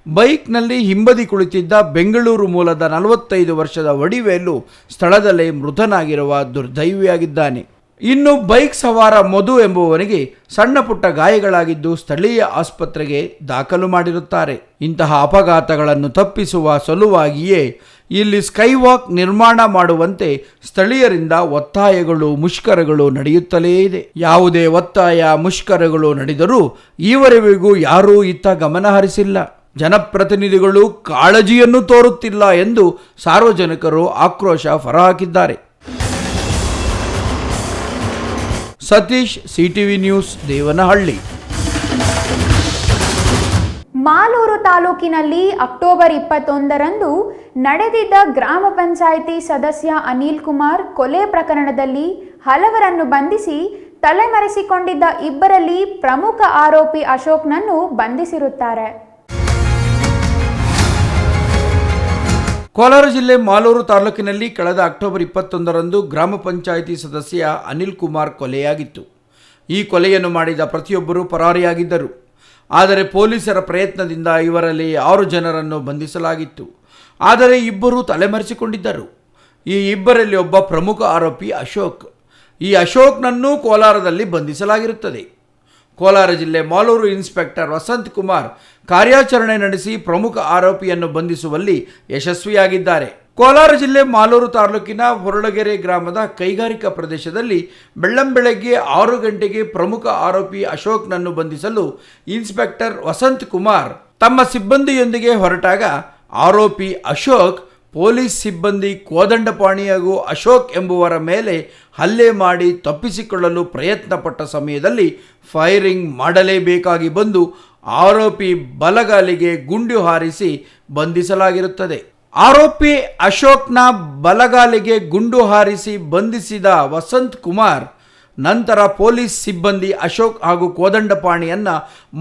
ಬೈಕ್ನಲ್ಲಿ ಹಿಂಬದಿ ಕುಳಿತಿದ್ದ ಬೆಂಗಳೂರು ಮೂಲದ 45 ವರ್ಷದ ವಡಿವೇಲು ಸ್ಥಳದಲ್ಲೇ ಮೃತನಾಗಿರುವ ದುರ್ದೈವಿಯಾಗಿದ್ದಾನೆ. ಇನ್ನು ಬೈಕ್ ಸವಾರ ಮಧು ಎಂಬುವವನಿಗೆ ಸಣ್ಣ ಪುಟ್ಟ ಗಾಯಗಳಾಗಿದ್ದು ಸ್ಥಳೀಯ ಆಸ್ಪತ್ರೆಗೆ ದಾಖಲು ಮಾಡಿರುತ್ತಾರೆ. ಇಂತಹ ಅಪಘಾತಗಳನ್ನು ತಪ್ಪಿಸುವ ಸಲುವಾಗಿಯೇ ಇಲ್ಲಿ ಸ್ಕೈವಾಕ್ ನಿರ್ಮಾಣ ಮಾಡುವಂತೆ ಸ್ಥಳೀಯರಿಂದ ಒತ್ತಾಯಗಳು, ಮುಷ್ಕರಗಳು ನಡೆಯುತ್ತಲೇ ಇದೆ. ಯಾವುದೇ ಒತ್ತಾಯ, ಮುಷ್ಕರಗಳು ನಡೆದರೂ ಈವರೆಗೂ ಯಾರೂ ಇತ್ತ ಗಮನ ಹರಿಸಿಲ್ಲ. ಜನಪ್ರತಿನಿಧಿಗಳು ಕಾಳಜಿಯನ್ನು ತೋರುತ್ತಿಲ್ಲ ಎಂದು ಸಾರ್ವಜನಿಕರು ಆಕ್ರೋಶ ಹೊರಹಾಕಿದ್ದಾರೆ. Satish, CTV news, Devanahalli. ಮಾಲೂರು ತಾಲೂಕಿನಲ್ಲಿ ಅಕ್ಟೋಬರ್ 21ರಂದು ನಡೆದಿದ್ದ ಗ್ರಾಮ ಪಂಚಾಯಿತಿ ಸದಸ್ಯ ಅನಿಲ್ ಕುಮಾರ್ ಕೊಲೆ ಪ್ರಕರಣದಲ್ಲಿ ಹಲವರನ್ನು ಬಂಧಿಸಿ ತಲೆಮರೆಸಿಕೊಂಡಿದ್ದ ಇಬ್ಬರಲ್ಲಿ ಪ್ರಮುಖ ಆರೋಪಿ ಅಶೋಕ್ನನ್ನು ಬಂಧಿಸಿರುತ್ತಾರೆ. ಕೋಲಾರ ಜಿಲ್ಲೆ ಮಾಲೂರು ತಾಲೂಕಿನಲ್ಲಿ ಕಳೆದ ಅಕ್ಟೋಬರ್ 21ರಂದು ಗ್ರಾಮ ಪಂಚಾಯಿತಿ ಸದಸ್ಯ ಅನಿಲ್ ಕುಮಾರ್ ಕೊಲೆಯಾಗಿತ್ತು. ಈ ಕೊಲೆಯನ್ನು ಮಾಡಿದ ಪ್ರತಿಯೊಬ್ಬರೂ ಪರಾರಿಯಾಗಿದ್ದರು. ಆದರೆ ಪೊಲೀಸರ ಪ್ರಯತ್ನದಿಂದ ಇವರಲ್ಲಿ 6 ಜನರನ್ನು ಬಂಧಿಸಲಾಗಿತ್ತು. ಆದರೆ ಇಬ್ಬರು ತಲೆಮರೆಸಿಕೊಂಡಿದ್ದರು. ಈ ಇಬ್ಬರಲ್ಲಿ ಒಬ್ಬ ಪ್ರಮುಖ ಆರೋಪಿ ಅಶೋಕ್. ಈ ಅಶೋಕ್ನನ್ನು ಕೋಲಾರದಲ್ಲಿ ಬಂಧಿಸಲಾಗಿರುತ್ತದೆ. ಕೋಲಾರ ಜಿಲ್ಲೆ ಮಾಲೂರು ಇನ್ಸ್ಪೆಕ್ಟರ್ ವಸಂತ್ ಕುಮಾರ್ ಕಾರ್ಯಾಚರಣೆ ನಡೆಸಿ ಪ್ರಮುಖ ಆರೋಪಿಯನ್ನು ಬಂಧಿಸುವಲ್ಲಿ ಯಶಸ್ವಿಯಾಗಿದ್ದಾರೆ. ಕೋಲಾರ ಜಿಲ್ಲೆ ಮಾಲೂರು ತಾಲೂಕಿನ ಹೊರಳಗೆರೆ ಗ್ರಾಮದ ಕೈಗಾರಿಕಾ ಪ್ರದೇಶದಲ್ಲಿ ಬೆಳ್ಳಂಬೆಳಗ್ಗೆ 6 ಗಂಟೆಗೆ ಪ್ರಮುಖ ಆರೋಪಿ ಅಶೋಕ್ನನ್ನು ಬಂಧಿಸಲು ಇನ್ಸ್ಪೆಕ್ಟರ್ ವಸಂತ್ ಕುಮಾರ್ ತಮ್ಮ ಸಿಬ್ಬಂದಿಯೊಂದಿಗೆ ಹೊರಟಾಗ ಆರೋಪಿ ಅಶೋಕ್ ಪೊಲೀಸ್ ಸಿಬ್ಬಂದಿ ಕೋದಂಡಪಾಣಿ ಹಾಗೂ ಅಶೋಕ್ ಎಂಬುವರ ಮೇಲೆ ಹಲ್ಲೆ ಮಾಡಿ ತಪ್ಪಿಸಿಕೊಳ್ಳಲು ಪ್ರಯತ್ನಪಟ್ಟ ಸಮಯದಲ್ಲಿ ಫೈರಿಂಗ್ ಮಾಡಲೇಬೇಕಾಗಿ ಬಂದು ಆರೋಪಿ ಬಲಗಾಲಿಗೆ ಗುಂಡು ಹಾರಿಸಿ ಬಂಧಿಸಲಾಗಿರುತ್ತದೆ. ಆರೋಪಿ ಅಶೋಕ್ನ ಬಲಗಾಲಿಗೆ ಗುಂಡು ಹಾರಿಸಿ ಬಂಧಿಸಿದ ವಸಂತ್ ಕುಮಾರ್ ನಂತರ ಪೊಲೀಸ್ ಸಿಬ್ಬಂದಿ ಅಶೋಕ್ ಹಾಗೂ ಕೋದಂಡಪಾಣಿಯನ್ನ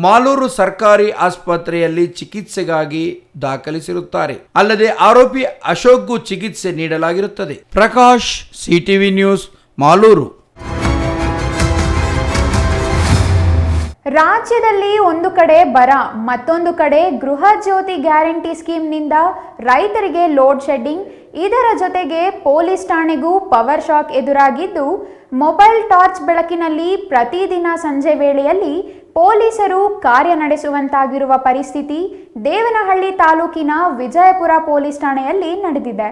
ಮಾಲೂರು ಸರ್ಕಾರಿ ಆಸ್ಪತ್ರೆಯಲ್ಲಿ ಚಿಕಿತ್ಸೆಗಾಗಿ ದಾಖಲಿಸಿರುತ್ತಾರೆ. ಅಲ್ಲದೆ ಆರೋಪಿ ಅಶೋಕ್ಗೂ ಚಿಕಿತ್ಸೆ ನೀಡಲಾಗಿರುತ್ತದೆ. Prakash, CTV news, Malur. ರಾಜ್ಯದಲ್ಲಿ ಒಂದು ಕಡೆ ಬರ, ಮತ್ತೊಂದು ಕಡೆ ಗೃಹ ಜ್ಯೋತಿ ಗ್ಯಾರಂಟಿ ಸ್ಕೀಮ್ನಿಂದ ರೈತರಿಗೆ ಲೋಡ್ ಶೆಡ್ಡಿಂಗ್, ಇದರ ಜೊತೆಗೆ ಪೊಲೀಸ್ ಠಾಣೆಗೂ ಪವರ್ ಶಾಕ್ ಎದುರಾಗಿದ್ದು, ಮೊಬೈಲ್ ಟಾರ್ಚ್ ಬೆಳಕಿನಲ್ಲಿ ಪ್ರತಿದಿನ ಸಂಜೆ ವೇಳೆಯಲ್ಲಿ ಪೊಲೀಸರು ಕಾರ್ಯ ನಡೆಸುವಂತಾಗಿರುವ ಪರಿಸ್ಥಿತಿ ದೇವನಹಳ್ಳಿ ತಾಲೂಕಿನ ವಿಜಯಪುರ ಪೊಲೀಸ್ ಠಾಣೆಯಲ್ಲಿ ನಡೆದಿದೆ.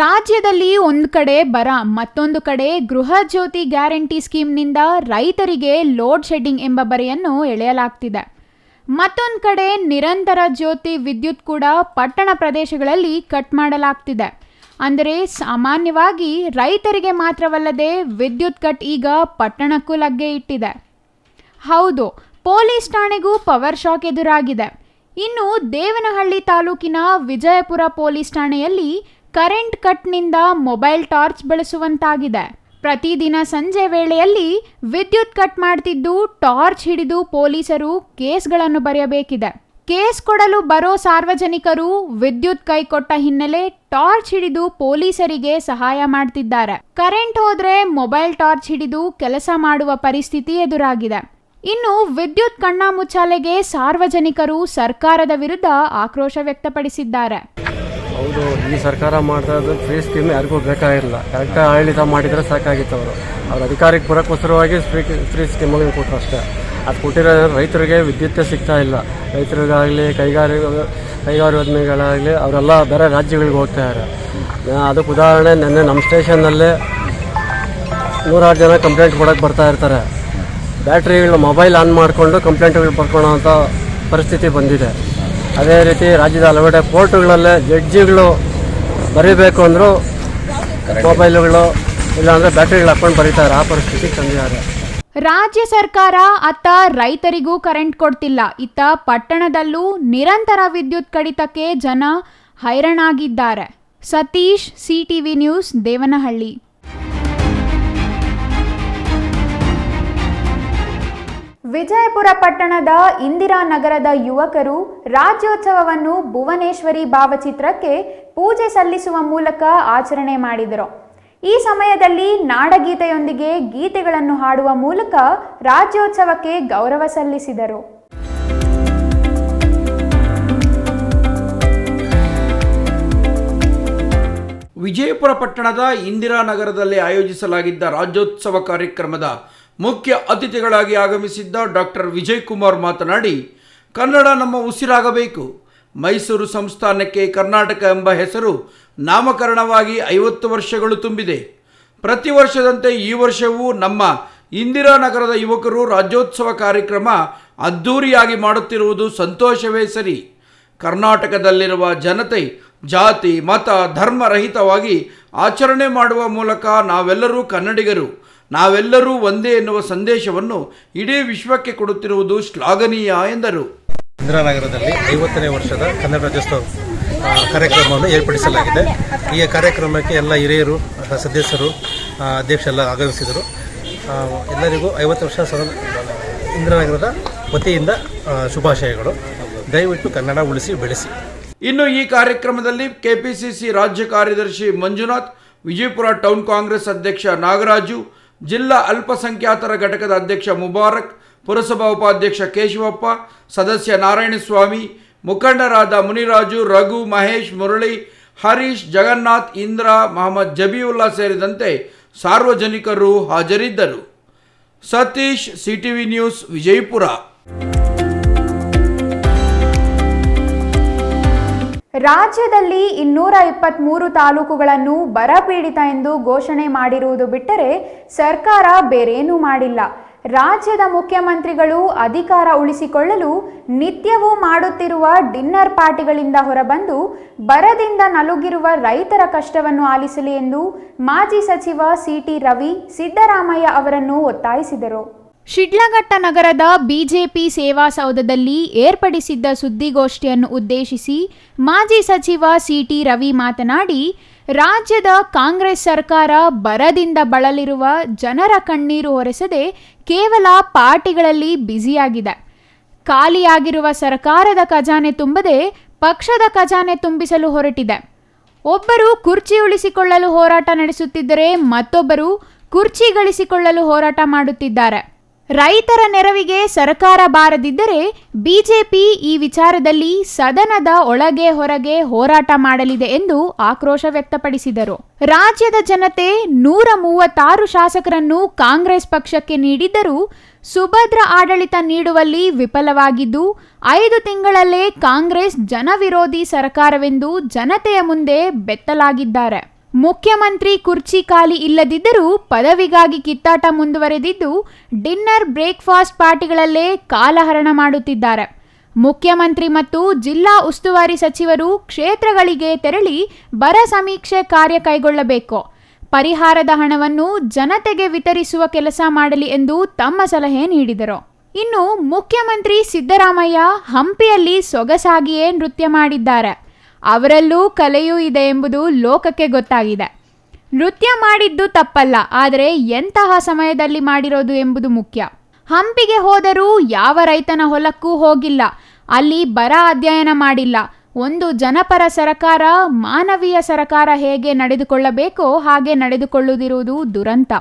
ರಾಜ್ಯದಲ್ಲಿ ಒಂದು ಕಡೆ ಬರ, ಮತ್ತೊಂದು ಕಡೆ ಗೃಹ ಜ್ಯೋತಿ ಗ್ಯಾರಂಟಿ ಸ್ಕೀಮ್ನಿಂದ ರೈತರಿಗೆ ಲೋಡ್ ಶೆಡ್ಡಿಂಗ್ ಎಂಬ ಬರೆಯನ್ನು ಎಳೆಯಲಾಗ್ತಿದೆ. ಮತ್ತೊಂದು ಕಡೆ ನಿರಂತರ ಜ್ಯೋತಿ ವಿದ್ಯುತ್ ಕೂಡ ಪಟ್ಟಣ ಪ್ರದೇಶಗಳಲ್ಲಿ ಕಟ್ ಮಾಡಲಾಗ್ತಿದೆ. ಅಂದರೆ ಸಾಮಾನ್ಯವಾಗಿ ರೈತರಿಗೆ ಮಾತ್ರವಲ್ಲದೆ ವಿದ್ಯುತ್ ಕಟ್ ಈಗ ಪಟ್ಟಣಕ್ಕೂ ಲಗ್ಗೆ ಇಟ್ಟಿದೆ. ಹೌದು, ಪೊಲೀಸ್ ಠಾಣೆಗೂ ಪವರ್ ಶಾಕ್ ಎದುರಾಗಿದೆ. ಇನ್ನು ದೇವನಹಳ್ಳಿ ತಾಲೂಕಿನ ವಿಜಯಪುರ ಪೊಲೀಸ್ ಠಾಣೆಯಲ್ಲಿ ಕರೆಂಟ್ ಕಟ್ನಿಂದ ಮೊಬೈಲ್ ಟಾರ್ಚ್ ಬಳಸುವಂತಾಗಿದೆ. ಪ್ರತಿದಿನ ಸಂಜೆ ವೇಳೆಯಲ್ಲಿ ವಿದ್ಯುತ್ ಕಟ್ ಮಾಡ್ತಿದ್ದು ಟಾರ್ಚ್ ಹಿಡಿದು ಪೊಲೀಸರು ಕೇಸ್ಗಳನ್ನು ಬರೆಯಬೇಕಿದೆ. ಕೇಸ್ ಕೊಡಲು ಬರೋ ಸಾರ್ವಜನಿಕರು ವಿದ್ಯುತ್ ಕೈ ಕೊಟ್ಟ ಹಿನ್ನೆಲೆ ಟಾರ್ಚ್ ಹಿಡಿದು ಪೊಲೀಸರಿಗೆ ಸಹಾಯ ಮಾಡ್ತಿದ್ದಾರೆ. ಕರೆಂಟ್ ಹೋದ್ರೆ ಮೊಬೈಲ್ ಟಾರ್ಚ್ ಹಿಡಿದು ಕೆಲಸ ಮಾಡುವ ಪರಿಸ್ಥಿತಿ ಎದುರಾಗಿದೆ. ಇನ್ನು ವಿದ್ಯುತ್ ಕಣ್ಣಾಮುಚ್ಚಾಲೆಗೆ ಸಾರ್ವಜನಿಕರು ಸರ್ಕಾರದ ವಿರುದ್ಧ ಆಕ್ರೋಶ ವ್ಯಕ್ತಪಡಿಸಿದ್ದಾರೆ. ಹೌದು, ಈ ಸರ್ಕಾರ ಮಾಡ್ತಾ ಇರೋದು ಫ್ರೀ ಸ್ಕೀಮ್ ಯಾರಿಗೂ ಬೇಕಾಗಿರಲಿಲ್ಲ. ಕರೆಕ್ಟಾಗಿ ಆಡಳಿತ ಮಾಡಿದರೆ ಸಾಕಾಗಿತ್ತು. ಅವ್ರ ಅಧಿಕಾರಕ್ಕೆ ಬರೋಕ್ಕೋಸ್ಕರವಾಗಿ ಫ್ರೀ ಸ್ಕೀಮ್ಗಳನ್ನು ಕೊಟ್ಟರು ಅಷ್ಟೇ. ಅದು ಕೊಟ್ಟಿರೋ ರೈತರಿಗೆ ವಿದ್ಯುತ್ತೇ ಸಿಗ್ತಾ ಇಲ್ಲ. ರೈತರಿಗಾಗಲಿ ಕೈಗಾರಿಕೋದ್ಯಮಿಗಳಾಗಲಿ ಅವರೆಲ್ಲ ಬೇರೆ ರಾಜ್ಯಗಳಿಗೆ ಹೋಗ್ತಾಯಿದ್ದಾರೆ. ಅದಕ್ಕೆ ಉದಾಹರಣೆ, ನೆನ್ನೆ ನಮ್ಮ ಸ್ಟೇಷನ್ನಲ್ಲೇ 106 ಜನ ಕಂಪ್ಲೇಂಟ್ ಕೊಡೋಕ್ಕೆ ಬರ್ತಾ ಇರ್ತಾರೆ. ಬ್ಯಾಟ್ರಿಗಳು ಮೊಬೈಲ್ ಆನ್ ಮಾಡಿಕೊಂಡು ಕಂಪ್ಲೇಂಟ್ಗಳು ಬರ್ಕೊಳ್ಳೋ ಅಂಥ ಪರಿಸ್ಥಿತಿ ಬಂದಿದೆ. ಅದೇ ರೀತಿ ರಾಜ್ಯದ ಹಲವೆಡೆ ಕೋರ್ಟುಗಳಲ್ಲೇ ಜಡ್ಜಿಗಳು ಬರೀಬೇಕು ಅಂದರೂ ಮೊಬೈಲುಗಳು ಇಲ್ಲಾಂದರೆ ಬ್ಯಾಟ್ರಿಗಳು ಹಾಕ್ಕೊಂಡು ಬರೀತಾರೆ. ಆ ಪರಿಸ್ಥಿತಿ ತಂದಿದ್ದಾರೆ. ರಾಜ್ಯ ಸರ್ಕಾರ ಅತ್ತ ರೈತರಿಗೂ ಕರೆಂಟ್ ಕೊಡ್ತಿಲ್ಲ, ಇತ್ತ ಪಟ್ಟಣದಲ್ಲೂ ನಿರಂತರ ವಿದ್ಯುತ್ ಕಡಿತಕ್ಕೆ ಜನ ಹೈರಾಣಾಗಿದ್ದಾರೆ. Satish, CTV news, Devanahalli. ವಿಜಯಪುರ ಪಟ್ಟಣದ ಇಂದಿರಾನಗರದ ಯುವಕರು ರಾಜ್ಯೋತ್ಸವವನ್ನು ಭುವನೇಶ್ವರಿ ಭಾವಚಿತ್ರಕ್ಕೆ ಪೂಜೆ ಸಲ್ಲಿಸುವ ಮೂಲಕ ಆಚರಣೆ ಮಾಡಿದರು. ಈ ಸಮಯದಲ್ಲಿ ನಾಡಗೀತೆಯೊಂದಿಗೆ ಗೀತೆಗಳನ್ನು ಹಾಡುವ ಮೂಲಕ ರಾಜ್ಯೋತ್ಸವಕ್ಕೆ ಗೌರವ ಸಲ್ಲಿಸಿದರು. ವಿಜಯಪುರ ಪಟ್ಟಣದ ಇಂದಿರಾನಗರದಲ್ಲಿ ಆಯೋಜಿಸಲಾಗಿದ್ದ ರಾಜ್ಯೋತ್ಸವ ಕಾರ್ಯಕ್ರಮದ ಮುಖ್ಯ ಅತಿಥಿಗಳಾಗಿ ಆಗಮಿಸಿದ್ದ ಡಾಕ್ಟರ್ ವಿಜಯ್ ಕುಮಾರ್ ಮಾತನಾಡಿ, ಕನ್ನಡ ನಮ್ಮ ಉಸಿರಾಗಬೇಕು. ಮೈಸೂರು ಸಂಸ್ಥಾನಕ್ಕೆ ಕರ್ನಾಟಕ ಎಂಬ ಹೆಸರು ನಾಮಕರಣವಾಗಿ 50 ವರ್ಷಗಳು ತುಂಬಿದೆ. ಪ್ರತಿ ವರ್ಷದಂತೆ ಈ ವರ್ಷವೂ ನಮ್ಮ ಇಂದಿರಾನಗರದ ಯುವಕರು ರಾಜ್ಯೋತ್ಸವ ಕಾರ್ಯಕ್ರಮ ಅದ್ಧೂರಿಯಾಗಿ ಮಾಡುತ್ತಿರುವುದು ಸಂತೋಷವೇ ಸರಿ. ಕರ್ನಾಟಕದಲ್ಲಿರುವ ಜನತೆ ಜಾತಿ ಮತ ಧರ್ಮ ರಹಿತವಾಗಿ ಆಚರಣೆ ಮಾಡುವ ಮೂಲಕ ನಾವೆಲ್ಲರೂ ಕನ್ನಡಿಗರು, ನಾವೆಲ್ಲರೂ ಒಂದೇ ಎನ್ನುವ ಸಂದೇಶವನ್ನು ಇಡೀ ವಿಶ್ವಕ್ಕೆ ಕೊಡುತ್ತಿರುವುದು ಶ್ಲಾಘನೀಯ ಎಂದರು. ಇಂದಿರಾನಗರದಲ್ಲಿ 50ನೇ ವರ್ಷದ ಕನ್ನಡ ರಾಜ್ಯೋತ್ಸವ ಕಾರ್ಯಕ್ರಮವನ್ನು ಏರ್ಪಡಿಸಲಾಗಿದೆ. ಈ ಕಾರ್ಯಕ್ರಮಕ್ಕೆ ಎಲ್ಲ ಹಿರಿಯರು, ಸದಸ್ಯರು, ಅಧ್ಯಕ್ಷರೆಲ್ಲ ಆಗಮಿಸಿದರು. ಎಲ್ಲರಿಗೂ 50 ವರ್ಷ ಇಂದಿರಾನಗರದ ವತಿಯಿಂದ ಶುಭಾಶಯಗಳು. ದಯವಿಟ್ಟು ಕನ್ನಡ ಉಳಿಸಿ ಬೆಳೆಸಿ. ಇನ್ನು ಈ ಕಾರ್ಯಕ್ರಮದಲ್ಲಿ ಕೆಪಿಸಿಸಿ ರಾಜ್ಯ ಕಾರ್ಯದರ್ಶಿ ಮಂಜುನಾಥ್, ವಿಜಯಪುರ ಟೌನ್ ಕಾಂಗ್ರೆಸ್ ಅಧ್ಯಕ್ಷ ನಾಗರಾಜು, ಜಿಲ್ಲಾ ಅಲ್ಪಸಂಖ್ಯಾತರ ಘಟಕದ ಅಧ್ಯಕ್ಷ ಮುಬಾರಕ್, ಪುರಸಭಾ ಉಪಾಧ್ಯಕ್ಷ ಕೇಶವಪ್ಪ, ಸದಸ್ಯ ನಾರಾಯಣಸ್ವಾಮಿ, ಮುಖಂಡರಾದ ಮುನಿರಾಜು, ರಘು, ಮಹೇಶ್, ಮುರಳಿ, ಹರೀಶ್, ಜಗನ್ನಾಥ್, ಇಂದ್ರ, ಮೊಹಮ್ಮದ್ ಜಬೀವುಲ್ಲಾ ಸೇರಿದಂತೆ ಸಾರ್ವಜನಿಕರು ಹಾಜರಿದ್ದರು. Satish, CTV news, Vijayapura. ರಾಜ್ಯದಲ್ಲಿ 223 ತಾಲೂಕುಗಳನ್ನು ಬರಪೀಡಿತ ಎಂದು ಘೋಷಣೆ ಮಾಡಿರುವುದು ಬಿಟ್ಟರೆ ಸರ್ಕಾರ ಬೇರೇನೂ ಮಾಡಿಲ್ಲ. ರಾಜ್ಯದ ಮುಖ್ಯಮಂತ್ರಿಗಳು ಅಧಿಕಾರ ಉಳಿಸಿಕೊಳ್ಳಲು ನಿತ್ಯವೂ ಮಾಡುತ್ತಿರುವ ಡಿನ್ನರ್ ಪಾರ್ಟಿಗಳಿಂದ ಹೊರಬಂದು ಬರದಿಂದ ನಲುಗಿರುವ ರೈತರ ಕಷ್ಟವನ್ನು ಆಲಿಸಲಿ ಎಂದು ಮಾಜಿ ಸಚಿವ ಸಿಟಿ ರವಿ ಸಿದ್ದರಾಮಯ್ಯ ಅವರನ್ನು ಒತ್ತಾಯಿಸಿದರು. ಶಿಡ್ಲಘಟ್ಟ ನಗರದ ಬಿಜೆಪಿ ಸೇವಾಸೌಧದಲ್ಲಿ ಏರ್ಪಡಿಸಿದ್ದ ಸುದ್ದಿಗೋಷ್ಠಿಯನ್ನು ಉದ್ದೇಶಿಸಿ ಮಾಜಿ ಸಚಿವ ಸಿಟಿ ರವಿ ಮಾತನಾಡಿ, ರಾಜ್ಯದ ಕಾಂಗ್ರೆಸ್ ಸರ್ಕಾರ ಬರದಿಂದ ಬಳಲಿರುವ ಜನರ ಕಣ್ಣೀರು ಒರೆಸದೆ ಕೇವಲ ಪಾರ್ಟಿಗಳಲ್ಲಿ ಬ್ಯುಸಿಯಾಗಿದೆ. ಖಾಲಿಯಾಗಿರುವ ಸರ್ಕಾರದ ಖಜಾನೆ ತುಂಬದೆ ಪಕ್ಷದ ಖಜಾನೆ ತುಂಬಿಸಲು ಹೊರಟಿದೆ. ಒಬ್ಬರು ಕುರ್ಚಿ ಉಳಿಸಿಕೊಳ್ಳಲು ಹೋರಾಟ ನಡೆಸುತ್ತಿದ್ದರೆ ಮತ್ತೊಬ್ಬರು ಕುರ್ಚಿ ಗಳಿಸಿಕೊಳ್ಳಲು ಹೋರಾಟ ಮಾಡುತ್ತಿದ್ದಾರೆ. ರೈತರ ನೆರವಿಗೆ ಸರ್ಕಾರ ಬಾರದಿದ್ದರೆ ಬಿಜೆಪಿ ಈ ವಿಚಾರದಲ್ಲಿ ಸದನದ ಒಳಗೆ ಹೊರಗೆ ಹೋರಾಟ ಮಾಡಲಿದೆ ಎಂದು ಆಕ್ರೋಶ ವ್ಯಕ್ತಪಡಿಸಿದರು. ರಾಜ್ಯದ ಜನತೆ 136 ಶಾಸಕರನ್ನು ಕಾಂಗ್ರೆಸ್ ಪಕ್ಷಕ್ಕೆ ನೀಡಿದ್ದರೂ ಸುಭದ್ರ ಆಡಳಿತ ನೀಡುವಲ್ಲಿ ವಿಫಲವಾಗಿದ್ದು 5 ತಿಂಗಳಲ್ಲೇ ಕಾಂಗ್ರೆಸ್ ಜನವಿರೋಧಿ ಸರ್ಕಾರವೆಂದು ಜನತೆಯ ಮುಂದೆ ಬೆತ್ತಲಾಗಿದ್ದಾರೆ. ಮುಖ್ಯಮಂತ್ರಿ ಕುರ್ಚಿ ಖಾಲಿ ಇಲ್ಲದಿದ್ದರೂ ಪದವಿಗಾಗಿ ಕಿತ್ತಾಟ ಮುಂದುವರೆದಿದ್ದು ಡಿನ್ನರ್ ಬ್ರೇಕ್ಫಾಸ್ಟ್ ಪಾರ್ಟಿಗಳಲ್ಲೇ ಕಾಲಹರಣ ಮಾಡುತ್ತಿದ್ದಾರೆ. ಮುಖ್ಯಮಂತ್ರಿ ಮತ್ತು ಜಿಲ್ಲಾ ಉಸ್ತುವಾರಿ ಸಚಿವರು ಕ್ಷೇತ್ರಗಳಿಗೆ ತೆರಳಿ ಬರ ಸಮೀಕ್ಷೆ ಕಾರ್ಯ ಕೈಗೊಳ್ಳಬೇಕು. ಪರಿಹಾರದ ಹಣವನ್ನು ಜನತೆಗೆ ವಿತರಿಸುವ ಕೆಲಸ ಮಾಡಲಿ ಎಂದು ತಮ್ಮ ಸಲಹೆ ನೀಡಿದರು. ಇನ್ನು ಮುಖ್ಯಮಂತ್ರಿ ಸಿದ್ದರಾಮಯ್ಯ ಹಂಪಿಯಲ್ಲಿ ಸೊಗಸಾಗಿಯೇ ನೃತ್ಯ ಮಾಡಿದ್ದಾರೆ. ಅವರಲ್ಲೂ ಕಲೆಯೂ ಇದೆ ಎಂಬುದು ಲೋಕಕ್ಕೆ ಗೊತ್ತಾಗಿದೆ. ನೃತ್ಯ ಮಾಡಿದ್ದು ತಪ್ಪಲ್ಲ, ಆದರೆ ಎಂತಹ ಸಮಯದಲ್ಲಿ ಮಾಡಿರೋದು ಎಂಬುದು ಮುಖ್ಯ. ಹಂಪಿಗೆ ಹೋದರೂ ಯಾವ ರೈತನ ಹೊಲಕ್ಕೂ ಹೋಗಿಲ್ಲ, ಅಲ್ಲಿ ಬರ ಅಧ್ಯಯನ ಮಾಡಿಲ್ಲ. ಒಂದು ಜನಪರ ಸರ್ಕಾರ, ಮಾನವೀಯ ಸರ್ಕಾರ ಹೇಗೆ ನಡೆದುಕೊಳ್ಳಬೇಕೋ ಹಾಗೆ ನಡೆದುಕೊಳ್ಳುತ್ತಿರುವುದು ದುರಂತ.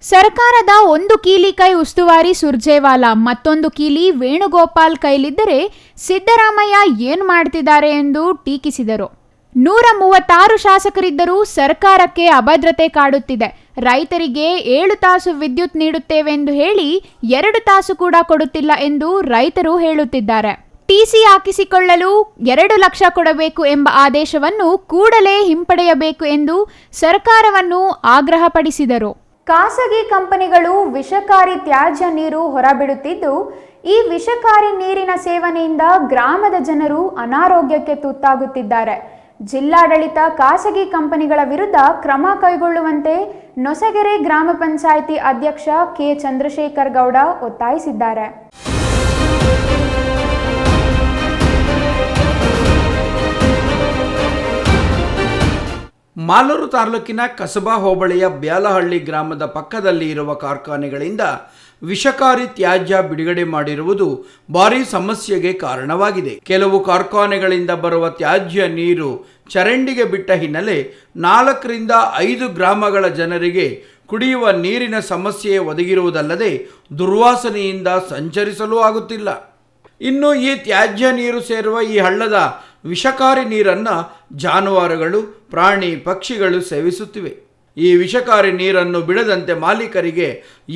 ಸರ್ಕಾರದ ಒಂದು ಕೀಲಿ ಕೈ ಉಸ್ತುವಾರಿ ಸುರ್ಜೇವಾಲಾ, ಮತ್ತೊಂದು ಕೀಲಿ ವೇಣುಗೋಪಾಲ್ ಕೈಲಿದ್ದರೆ ಸಿದ್ದರಾಮಯ್ಯ ಏನು ಮಾಡ್ತಿದ್ದಾರೆ ಎಂದು ಟೀಕಿಸಿದರು. 136 ಶಾಸಕರಿದ್ದರೂ ಸರ್ಕಾರಕ್ಕೆ ಅಭದ್ರತೆ ಕಾಡುತ್ತಿದೆ. ರೈತರಿಗೆ 7 ತಾಸು ವಿದ್ಯುತ್ ನೀಡುತ್ತೇವೆ ಎಂದು ಹೇಳಿ 2 ತಾಸು ಕೂಡ ಕೊಡುತ್ತಿಲ್ಲ ಎಂದು ರೈತರು ಹೇಳುತ್ತಿದ್ದಾರೆ. ಟಿಸಿ ಹಾಕಿಸಿಕೊಳ್ಳಲು 2 ಲಕ್ಷ ಕೊಡಬೇಕು ಎಂಬ ಆದೇಶವನ್ನು ಕೂಡಲೇ ಹಿಂಪಡೆಯಬೇಕು ಎಂದು ಸರ್ಕಾರವನ್ನು ಆಗ್ರಹಪಡಿಸಿದರು. ಖಾಸಗಿ ಕಂಪನಿಗಳು ವಿಷಕಾರಿ ತ್ಯಾಜ್ಯ ನೀರು ಹೊರಬಿಡುತ್ತಿದ್ದು, ಈ ವಿಷಕಾರಿ ನೀರಿನ ಸೇವನೆಯಿಂದ ಗ್ರಾಮದ ಜನರು ಅನಾರೋಗ್ಯಕ್ಕೆ ತುತ್ತಾಗುತ್ತಿದ್ದಾರೆ. ಜಿಲ್ಲಾಡಳಿತ ಖಾಸಗಿ ಕಂಪನಿಗಳ ವಿರುದ್ಧ ಕ್ರಮ ಕೈಗೊಳ್ಳುವಂತೆ ನೊಸಗೆರೆ ಗ್ರಾಮ ಪಂಚಾಯಿತಿ ಅಧ್ಯಕ್ಷ ಕೆ ಚಂದ್ರಶೇಖರ್ ಗೌಡ ಒತ್ತಾಯಿಸಿದ್ದಾರೆ. ಮಾಲೂರು ತಾಲೂಕಿನ ಕಸಬಾ ಹೋಬಳಿಯ ಬ್ಯಾಲಹಳ್ಳಿ ಗ್ರಾಮದ ಪಕ್ಕದಲ್ಲಿ ಇರುವ ಕಾರ್ಖಾನೆಗಳಿಂದ ವಿಷಕಾರಿ ತ್ಯಾಜ್ಯ ಬಿಡುಗಡೆ ಮಾಡಿರುವುದು ಭಾರೀ ಸಮಸ್ಯೆಗೆ ಕಾರಣವಾಗಿದೆ. ಕೆಲವು ಕಾರ್ಖಾನೆಗಳಿಂದ ಬರುವ ತ್ಯಾಜ್ಯ ನೀರು ಚರಂಡಿಗೆ ಬಿಟ್ಟ ಹಿನ್ನೆಲೆ 4 ರಿಂದ 5 ಗ್ರಾಮಗಳ ಜನರಿಗೆ ಕುಡಿಯುವ ನೀರಿನ ಸಮಸ್ಯೆ ಒದಗಿರುವುದಲ್ಲದೆ ದುರ್ವಾಸನೆಯಿಂದ ಸಂಚರಿಸಲು ಆಗುತ್ತಿಲ್ಲ. ಇನ್ನು ಈ ತ್ಯಾಜ್ಯ ನೀರು ಸೇರುವ ಈ ಹಳ್ಳದ ವಿಷಕಾರಿ ನೀರನ್ನು ಜಾನುವಾರುಗಳು, ಪ್ರಾಣಿ, ಪಕ್ಷಿಗಳು ಸೇವಿಸುತ್ತಿವೆ. ಈ ವಿಷಕಾರಿ ನೀರನ್ನು ಬಿಡದಂತೆ ಮಾಲೀಕರಿಗೆ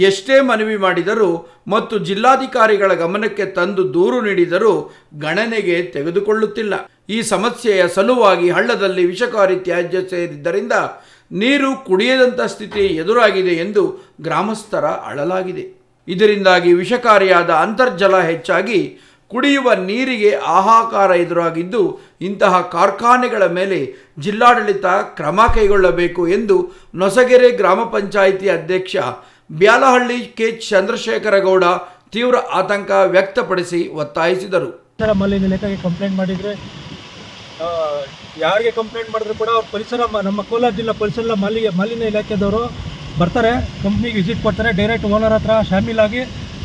ಎಷ್ಟೇ ಮನವಿ ಮಾಡಿದರೂ ಮತ್ತು ಜಿಲ್ಲಾಧಿಕಾರಿಗಳ ಗಮನಕ್ಕೆ ತಂದು ದೂರು ನೀಡಿದರೂ ಗಣನೆಗೆ ತೆಗೆದುಕೊಳ್ಳುತ್ತಿಲ್ಲ. ಈ ಸಮಸ್ಯೆಯ ಸಲುವಾಗಿ ಹಳ್ಳದಲ್ಲಿ ವಿಷಕಾರಿ ತ್ಯಾಜ್ಯ ಸೇರಿದ್ದರಿಂದ ನೀರು ಕುಡಿಯದಂಥ ಸ್ಥಿತಿ ಎದುರಾಗಿದೆ ಎಂದು ಗ್ರಾಮಸ್ಥರ ಅಳಲಾಗಿದೆ. ಇದರಿಂದಾಗಿ ವಿಷಕಾರಿಯಾದ ಅಂತರ್ಜಲ ಹೆಚ್ಚಾಗಿ ಕುಡಿಯುವ ನೀರಿಗೆ ಹಾಹಾಕಾರ ಎದುರಾಗಿದ್ದು, ಇಂತಹ ಕಾರ್ಖಾನೆಗಳ ಮೇಲೆ ಜಿಲ್ಲಾಡಳಿತ ಕ್ರಮ ಕೈಗೊಳ್ಳಬೇಕು ಎಂದು ನೊಸಗೆರೆ ಗ್ರಾಮ ಪಂಚಾಯಿತಿ ಅಧ್ಯಕ್ಷ ಬ್ಯಾಲಹಳ್ಳಿ ಕೆ ಚಂದ್ರಶೇಖರಗೌಡ ತೀವ್ರ ಆತಂಕ ವ್ಯಕ್ತಪಡಿಸಿ ಒತ್ತಾಯಿಸಿದರು. ಮಾಲಿನ್ಯ ಇಲಾಖೆಗೆ ಕಂಪ್ಲೇಂಟ್ ಮಾಡಿದರೆ ಯಾರಿಗೆ ಕಂಪ್ಲೇಂಟ್ ಮಾಡಿದ್ರು ಕೂಡ ಅವ್ರ ಪರಿಸರ ನಮ್ಮ ಕೋಲಾರ ಜಿಲ್ಲಾ ಪರಿಸರ ಮಾಲಿನ್ಯ ಇಲಾಖೆದವರು ಬರ್ತಾರೆ, ಕಂಪ್ನಿಗೆ ವಿಸಿಟ್ ಕೊಡ್ತಾರೆ, ಡೈರೆಕ್ಟ್ ಓನರ್ ಹತ್ರ ಶಾಮೀಲಾಗಿ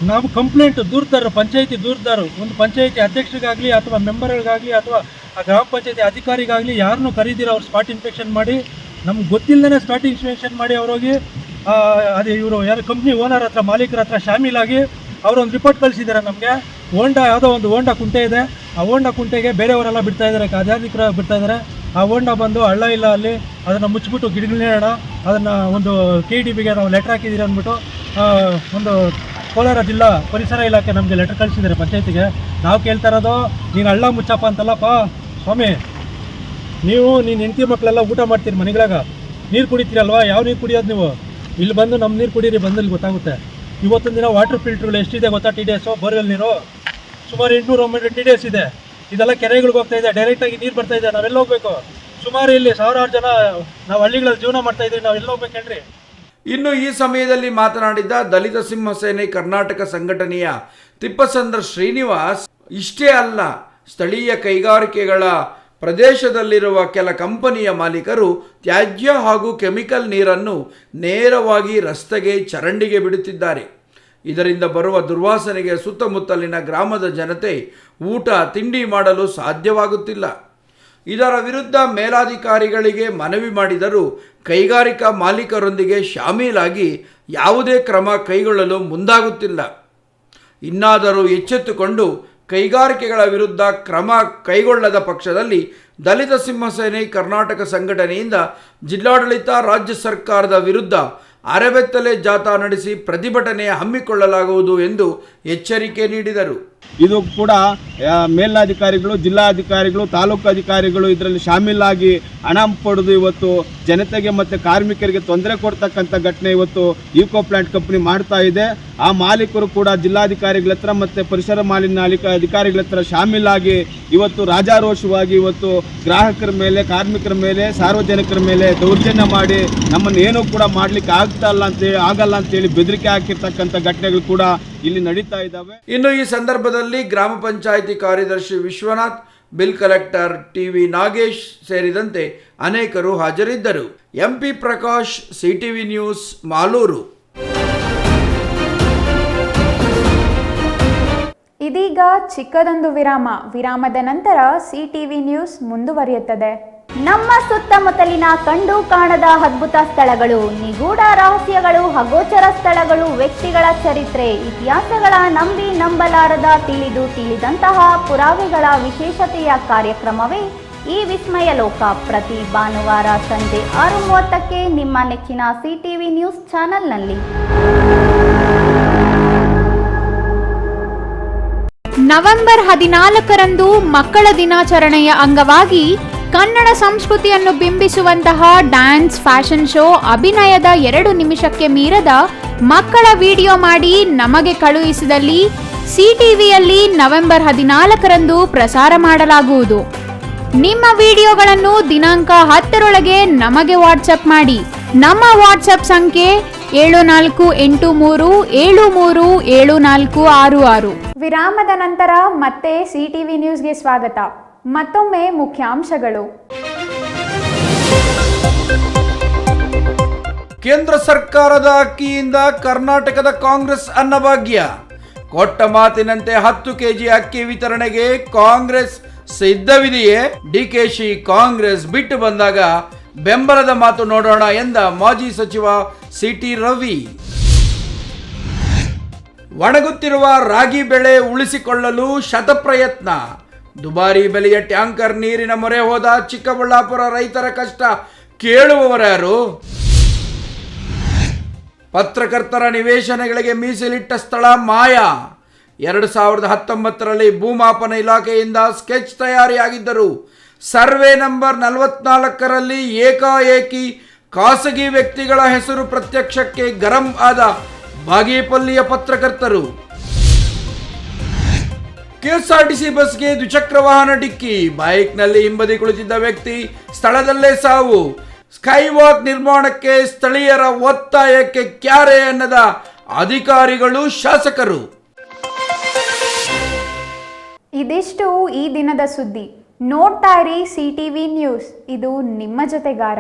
ನಾವು ಕಂಪ್ಲೇಂಟ್ ದೂರದಾರರು, ಪಂಚಾಯಿತಿ ದೂರದಾರರು, ಒಂದು ಪಂಚಾಯಿತಿ ಅಧ್ಯಕ್ಷರಿಗಾಗಲಿ ಅಥವಾ ಮೆಂಬರ್ಗಳಿಗಾಗಲಿ ಅಥವಾ ಆ ಗ್ರಾಮ ಪಂಚಾಯಿತಿ ಅಧಿಕಾರಿಗಾಗಲಿ ಯಾರನ್ನೂ ಕರೀದಿರ ಅವ್ರು ಸ್ಪಾಟ್ ಇನ್ಸ್ಪೆಕ್ಷನ್ ಮಾಡಿ, ನಮ್ಗೆ ಗೊತ್ತಿಲ್ಲದೇ ಸ್ಪಾಟ್ ಇನ್ಸ್ಪೆಕ್ಷನ್ ಮಾಡಿ ಅವ್ರೋಗಿ ಅದೇ ಇವರು ಯಾರು ಕಂಪ್ನಿ ಓನರ್ ಹತ್ರ ಮಾಲೀಕರ ಹತ್ರ ಶಾಮೀಲಾಗಿ ಅವರೊಂದು ರಿಪೋರ್ಟ್ ಕಳಿಸಿದ್ದಾರೆ ನಮಗೆ. ಯಾವುದೋ ಒಂದು ಹೋಂಡಾ ಕುಂಟೆ ಇದೆ, ಆ ಹೋಂಡಾ ಕುಂಟೆಗೆ ಬೇರೆಯವರೆಲ್ಲ ಬಿಡ್ತಾ ಇದ್ದಾರೆ, ಖಾಸಗಿಕರು ಬಿಡ್ತಾ ಇದ್ದಾರೆ. ಆ ಹೋಂಡಾ ಬಂದು ಹಳ್ಳ ಇಲ್ಲ ಅಲ್ಲಿ, ಅದನ್ನು ಮುಚ್ಚಿಬಿಟ್ಟು ಗಿಡಗಳನ್ನೇಡ ಅದನ್ನು ಒಂದು KDBಗೆ ನಾವು ಲೆಟ್ರ್ ಹಾಕಿದ್ದೀರಿ ಅಂದ್ಬಿಟ್ಟು ಒಂದು ಕೋಲಾರ ಜಿಲ್ಲಾ ಪರಿಸರ ಇಲಾಖೆ ನಮಗೆ ಲೆಟ್ರ್ ಕಳಿಸಿದ್ದಾರೆ ಪಂಚಾಯತಿಗೆ. ನಾವು ಕೇಳ್ತಾ ಇರೋದು, ನೀನು ಹಳ್ಳ ಮುಚ್ಚಪ್ಪ ಅಂತಲ್ಲಪ್ಪ ಸ್ವಾಮಿ, ನೀನು ಹೆಂಡತಿ ಮಕ್ಕಳೆಲ್ಲ ಊಟ ಮಾಡ್ತೀರಿ ಮನೆಗಳಾಗ, ನೀರು ಕುಡಿತೀರಲ್ವಾ, ಯಾವ ನೀರು ಕುಡಿಯೋದು ನೀವು? ಇಲ್ಲಿ ಬಂದು ನಮ್ಮ ನೀರು ಕುಡೀರಿ, ಬಂದಲ್ಲಿ ಗೊತ್ತಾಗುತ್ತೆ. ಇವತ್ತೊಂದು ದಿನ ವಾಟರ್ ಫಿಲ್ಟ್ರುಗಳು ಎಷ್ಟಿದೆ ಗೊತ್ತಾ? TDS ಬೋರ್ವೆಲ್ ನೀರು ಸುಮಾರು 800 TDS ಇದೆ. ಇದೆಲ್ಲ ಕೆರೆಗಳಿಗೆ ಹೋಗ್ತಾ ಇದೆ, ಡೈರೆಕ್ಟಾಗಿ ನೀರು ಬರ್ತಾ ಇದೆ. ನಾವೆಲ್ಲ ಹೋಗ್ಬೇಕು? ಸುಮಾರು ಇಲ್ಲಿ 1000 ಜನ ನಾವು ಹಳ್ಳಿಗಳಲ್ಲಿ ಜೀವನ ಮಾಡ್ತಾ ಇದ್ದೀವಿ, ನಾವು ಎಲ್ಲ ಹೋಗ್ಬೇಕೇನ್ರಿ? ಇನ್ನು ಈ ಸಮಯದಲ್ಲಿ ಮಾತನಾಡಿದ ದಲಿತ ಸಿಂಹ ಸೇನೆ ಕರ್ನಾಟಕ ಸಂಘಟನೆಯ ತಿಪ್ಪಸಂದ್ರ ಶ್ರೀನಿವಾಸ್, ಇಷ್ಟೇ ಅಲ್ಲ, ಸ್ಥಳೀಯ ಕೈಗಾರಿಕೆಗಳ ಪ್ರದೇಶದಲ್ಲಿರುವ ಕೆಲ ಕಂಪನಿಯ ಮಾಲೀಕರು ತ್ಯಾಜ್ಯ ಹಾಗೂ ಕೆಮಿಕಲ್ ನೀರನ್ನು ನೇರವಾಗಿ ರಸ್ತೆಗೆ ಚರಂಡಿಗೆ ಬಿಡುತ್ತಿದ್ದಾರೆ. ಇದರಿಂದ ಬರುವ ದುರ್ವಾಸನೆಗೆ ಸುತ್ತಮುತ್ತಲಿನ ಗ್ರಾಮದ ಜನತೆ ಊಟ ತಿಂಡಿ ಮಾಡಲು ಸಾಧ್ಯವಾಗುತ್ತಿಲ್ಲ. ಇದರ ವಿರುದ್ಧ ಮೇಲಾಧಿಕಾರಿಗಳಿಗೆ ಮನವಿ ಮಾಡಿದರೂ ಕೈಗಾರಿಕಾ ಮಾಲೀಕರೊಂದಿಗೆ ಶಾಮೀಲಾಗಿ ಯಾವುದೇ ಕ್ರಮ ಕೈಗೊಳ್ಳಲು ಮುಂದಾಗುತ್ತಿಲ್ಲ. ಇನ್ನಾದರೂ ಎಚ್ಚೆತ್ತುಕೊಂಡು ಕೈಗಾರಿಕೆಗಳ ವಿರುದ್ಧ ಕ್ರಮ ಕೈಗೊಳ್ಳದ ಪಕ್ಷದಲ್ಲಿ ದಲಿತ ಸಿಂಹ ಸೇನೆ ಕರ್ನಾಟಕ ಸಂಘಟನೆಯಿಂದ ಜಿಲ್ಲಾಡಳಿತ, ರಾಜ್ಯ ಸರ್ಕಾರದ ವಿರುದ್ಧ ಅರೆಬೆತ್ತಲೆ ಜಾಥಾ ನಡೆಸಿ ಪ್ರತಿಭಟನೆ ಹಮ್ಮಿಕೊಳ್ಳಲಾಗುವುದು ಎಂದು ಎಚ್ಚರಿಕೆ ನೀಡಿದರು. ಇದು ಕೂಡ ಮೇಲಧಿಕಾರಿಗಳು, ಜಿಲ್ಲಾಧಿಕಾರಿಗಳು, ತಾಲೂಕು ಅಧಿಕಾರಿಗಳು ಇದರಲ್ಲಿ ಶಾಮೀಲಾಗಿ ಹಣ ಪಡೆದು ಇವತ್ತು ಜನತೆಗೆ ಮತ್ತು ಕಾರ್ಮಿಕರಿಗೆ ತೊಂದರೆ ಕೊಡ್ತಕ್ಕಂಥ ಘಟನೆ ಇವತ್ತು ಈಕೋ ಪ್ಲಾಂಟ್ ಕಂಪ್ನಿ ಮಾಡ್ತಾ ಇದೆ. ಆ ಮಾಲೀಕರು ಕೂಡ ಜಿಲ್ಲಾಧಿಕಾರಿಗಳ ಹತ್ರ ಮತ್ತು ಪರಿಸರ ಮಾಲಿನ್ಯ ಅಧಿಕಾರಿಗಳ ಹತ್ರ ಶಾಮೀಲಾಗಿ ಇವತ್ತು ರಾಜಾರೋಷವಾಗಿ ಇವತ್ತು ಗ್ರಾಹಕರ ಮೇಲೆ, ಕಾರ್ಮಿಕರ ಮೇಲೆ, ಸಾರ್ವಜನಿಕರ ಮೇಲೆ ದೌರ್ಜನ್ಯ ಮಾಡಿ ನಮ್ಮನ್ನು ಏನೂ ಕೂಡ ಮಾಡಲಿಕ್ಕೆ ಆಗಲ್ಲ ಅಂತೇಳಿ ಬೆದರಿಕೆ ಹಾಕಿರ್ತಕ್ಕಂಥ ಘಟನೆಗಳು ಕೂಡ ಇಲ್ಲಿ ನಡೀತಾ ಇದ್ದಾವೆ. ಇನ್ನು ಈ ಸಂದರ್ಭದಲ್ಲಿ ಗ್ರಾಮ ಪಂಚಾಯಿತಿ ಕಾರ್ಯದರ್ಶಿ Vishwanath, bill collector TV Nagesh ಸೇರಿದಂತೆ ಅನೇಕರು ಹಾಜರಿದ್ದರು. MP Prakash, CTV news, Malur. ಇದೀಗ ಚಿಕ್ಕದೊಂದು ವಿರಾಮದ ನಂತರ CTV ನ್ಯೂಸ್ ಮುಂದುವರಿಯುತ್ತದೆ. ನಮ್ಮ ಸುತ್ತಮುತ್ತಲಿನ ಕಂಡು ಕಾಣದ ಅದ್ಭುತ ಸ್ಥಳಗಳು, ನಿಗೂಢ ರಹಸ್ಯಗಳು, ಅಗೋಚರ ಸ್ಥಳಗಳು, ವ್ಯಕ್ತಿಗಳ ಚರಿತ್ರೆ, ಇತಿಹಾಸಗಳ ನಂಬಲಾರದ ತಿಳಿದಂತಹ ಪುರಾವೆಗಳ ವಿಶೇಷತೆಯ ಕಾರ್ಯಕ್ರಮವೇ ಈ ವಿಸ್ಮಯ ಲೋಕ. ಪ್ರತಿ ಭಾನುವಾರ ಸಂಜೆ 6:30ಕ್ಕೆ ನಿಮ್ಮ ನೆಚ್ಚಿನ CTV ನ್ಯೂಸ್ ಚಾನೆಲ್ನಲ್ಲಿ. ನವೆಂಬರ್ 14ರಂದು ಮಕ್ಕಳ ದಿನಾಚರಣೆಯ ಅಂಗವಾಗಿ ಕನ್ನಡ ಸಂಸ್ಕೃತಿಯನ್ನು ಬಿಂಬಿಸುವಂತಹ ಡ್ಯಾನ್ಸ್, ಫ್ಯಾಷನ್ ಶೋ, ಅಭಿನಯದ 2 ನಿಮಿಷಕ್ಕೆ ಮೀರದ ಮಕ್ಕಳ ವಿಡಿಯೋ ಮಾಡಿ ನಮಗೆ ಕಳುಹಿಸಿದಲ್ಲಿ CTVಯಲ್ಲಿ ನವೆಂಬರ್ 14ರಂದು ಪ್ರಸಾರ ಮಾಡಲಾಗುವುದು. ನಿಮ್ಮ ವಿಡಿಯೋಗಳನ್ನು ದಿನಾಂಕ 10ರೊಳಗೆ ನಮಗೆ ವಾಟ್ಸಪ್ ಮಾಡಿ. ನಮ್ಮ ವಾಟ್ಸಪ್ ಸಂಖ್ಯೆ 7473737466. ವಿರಾಮದ ನಂತರ ಮತ್ತೆ CTV ನ್ಯೂಸ್ಗೆ ಸ್ವಾಗತ. ಮತ್ತೊಮ್ಮೆ ಮುಖ್ಯಾಂಶಗಳು. ಕೇಂದ್ರ ಸರ್ಕಾರದ ಅಕ್ಕಿಯಿಂದ ಕರ್ನಾಟಕದ ಕಾಂಗ್ರೆಸ್ ಅನ್ನಭಾಗ್ಯ. ಕೊಟ್ಟ ಮಾತಿನಂತೆ 10 kg ಅಕ್ಕಿ ವಿತರಣೆಗೆ ಕಾಂಗ್ರೆಸ್ ಸಿದ್ಧವಿದೆಯೇ? DKಶಿ ಕಾಂಗ್ರೆಸ್ ಬಿಟ್ಟು ಬಂದಾಗ ಬೆಂಬಲದ ಮಾತು ನೋಡೋಣ ಎಂದ ಮಾಜಿ ಸಚಿವ CT ರವಿ. ಒಣಗುತ್ತಿರುವ ರಾಗಿ ಬೆಳೆ ಉಳಿಸಿಕೊಳ್ಳಲು ಶತಪ್ರಯತ್ನ. ದುಬಾರಿ ಬೆಲೆಯ ಟ್ಯಾಂಕರ್ ನೀರಿನ ಮೊರೆ ಹೋದ ಚಿಕ್ಕಬಳ್ಳಾಪುರ ರೈತರ ಕಷ್ಟ ಕೇಳುವವರ್ಯಾರು? ಪತ್ರಕರ್ತರ ನಿವೇಶನಗಳಿಗೆ ಮೀಸಲಿಟ್ಟ ಸ್ಥಳ ಮಾಯ. 2019ರಲ್ಲಿ ಭೂಮಾಪನ ಇಲಾಖೆಯಿಂದ ಸ್ಕೆಚ್ ತಯಾರಿಯಾಗಿದ್ದರು. ಸರ್ವೆ ನಂಬರ್ 44ರಲ್ಲಿ ಏಕಾಏಕಿ ಖಾಸಗಿ ವ್ಯಕ್ತಿಗಳ ಹೆಸರು ಪ್ರತ್ಯಕ್ಷಕ್ಕೆ ಗರಂ ಆದ ಬಾಗೇಪಲ್ಲಿಯ ಪತ್ರಕರ್ತರು. ಕೆಎಸ್ಆರ್ಟಿಸಿ ಬಸ್ಗೆ ದ್ವಿಚಕ್ರ ವಾಹನ ಡಿಕ್ಕಿ, ಬೈಕ್ನಲ್ಲಿ ಹಿಂಬದಿ ಕುಳಿತಿದ್ದ ವ್ಯಕ್ತಿ ಸ್ಥಳದಲ್ಲೇ ಸಾವು. ಸ್ಕೈವಾಕ್ ನಿರ್ಮಾಣಕ್ಕೆ ಸ್ಥಳೀಯರ ಒತ್ತಾಯಕ್ಕೆ ಕ್ಯಾರೆ ಅನ್ನದ ಅಧಿಕಾರಿಗಳು, ಶಾಸಕರು. ಇದಿಷ್ಟು ಈ ದಿನದ ಸುದ್ದಿ. ನೋಡ್ತಾ ಇರಿ CTV ನ್ಯೂಸ್, ಇದು ನಿಮ್ಮ ಜೊತೆಗಾರ.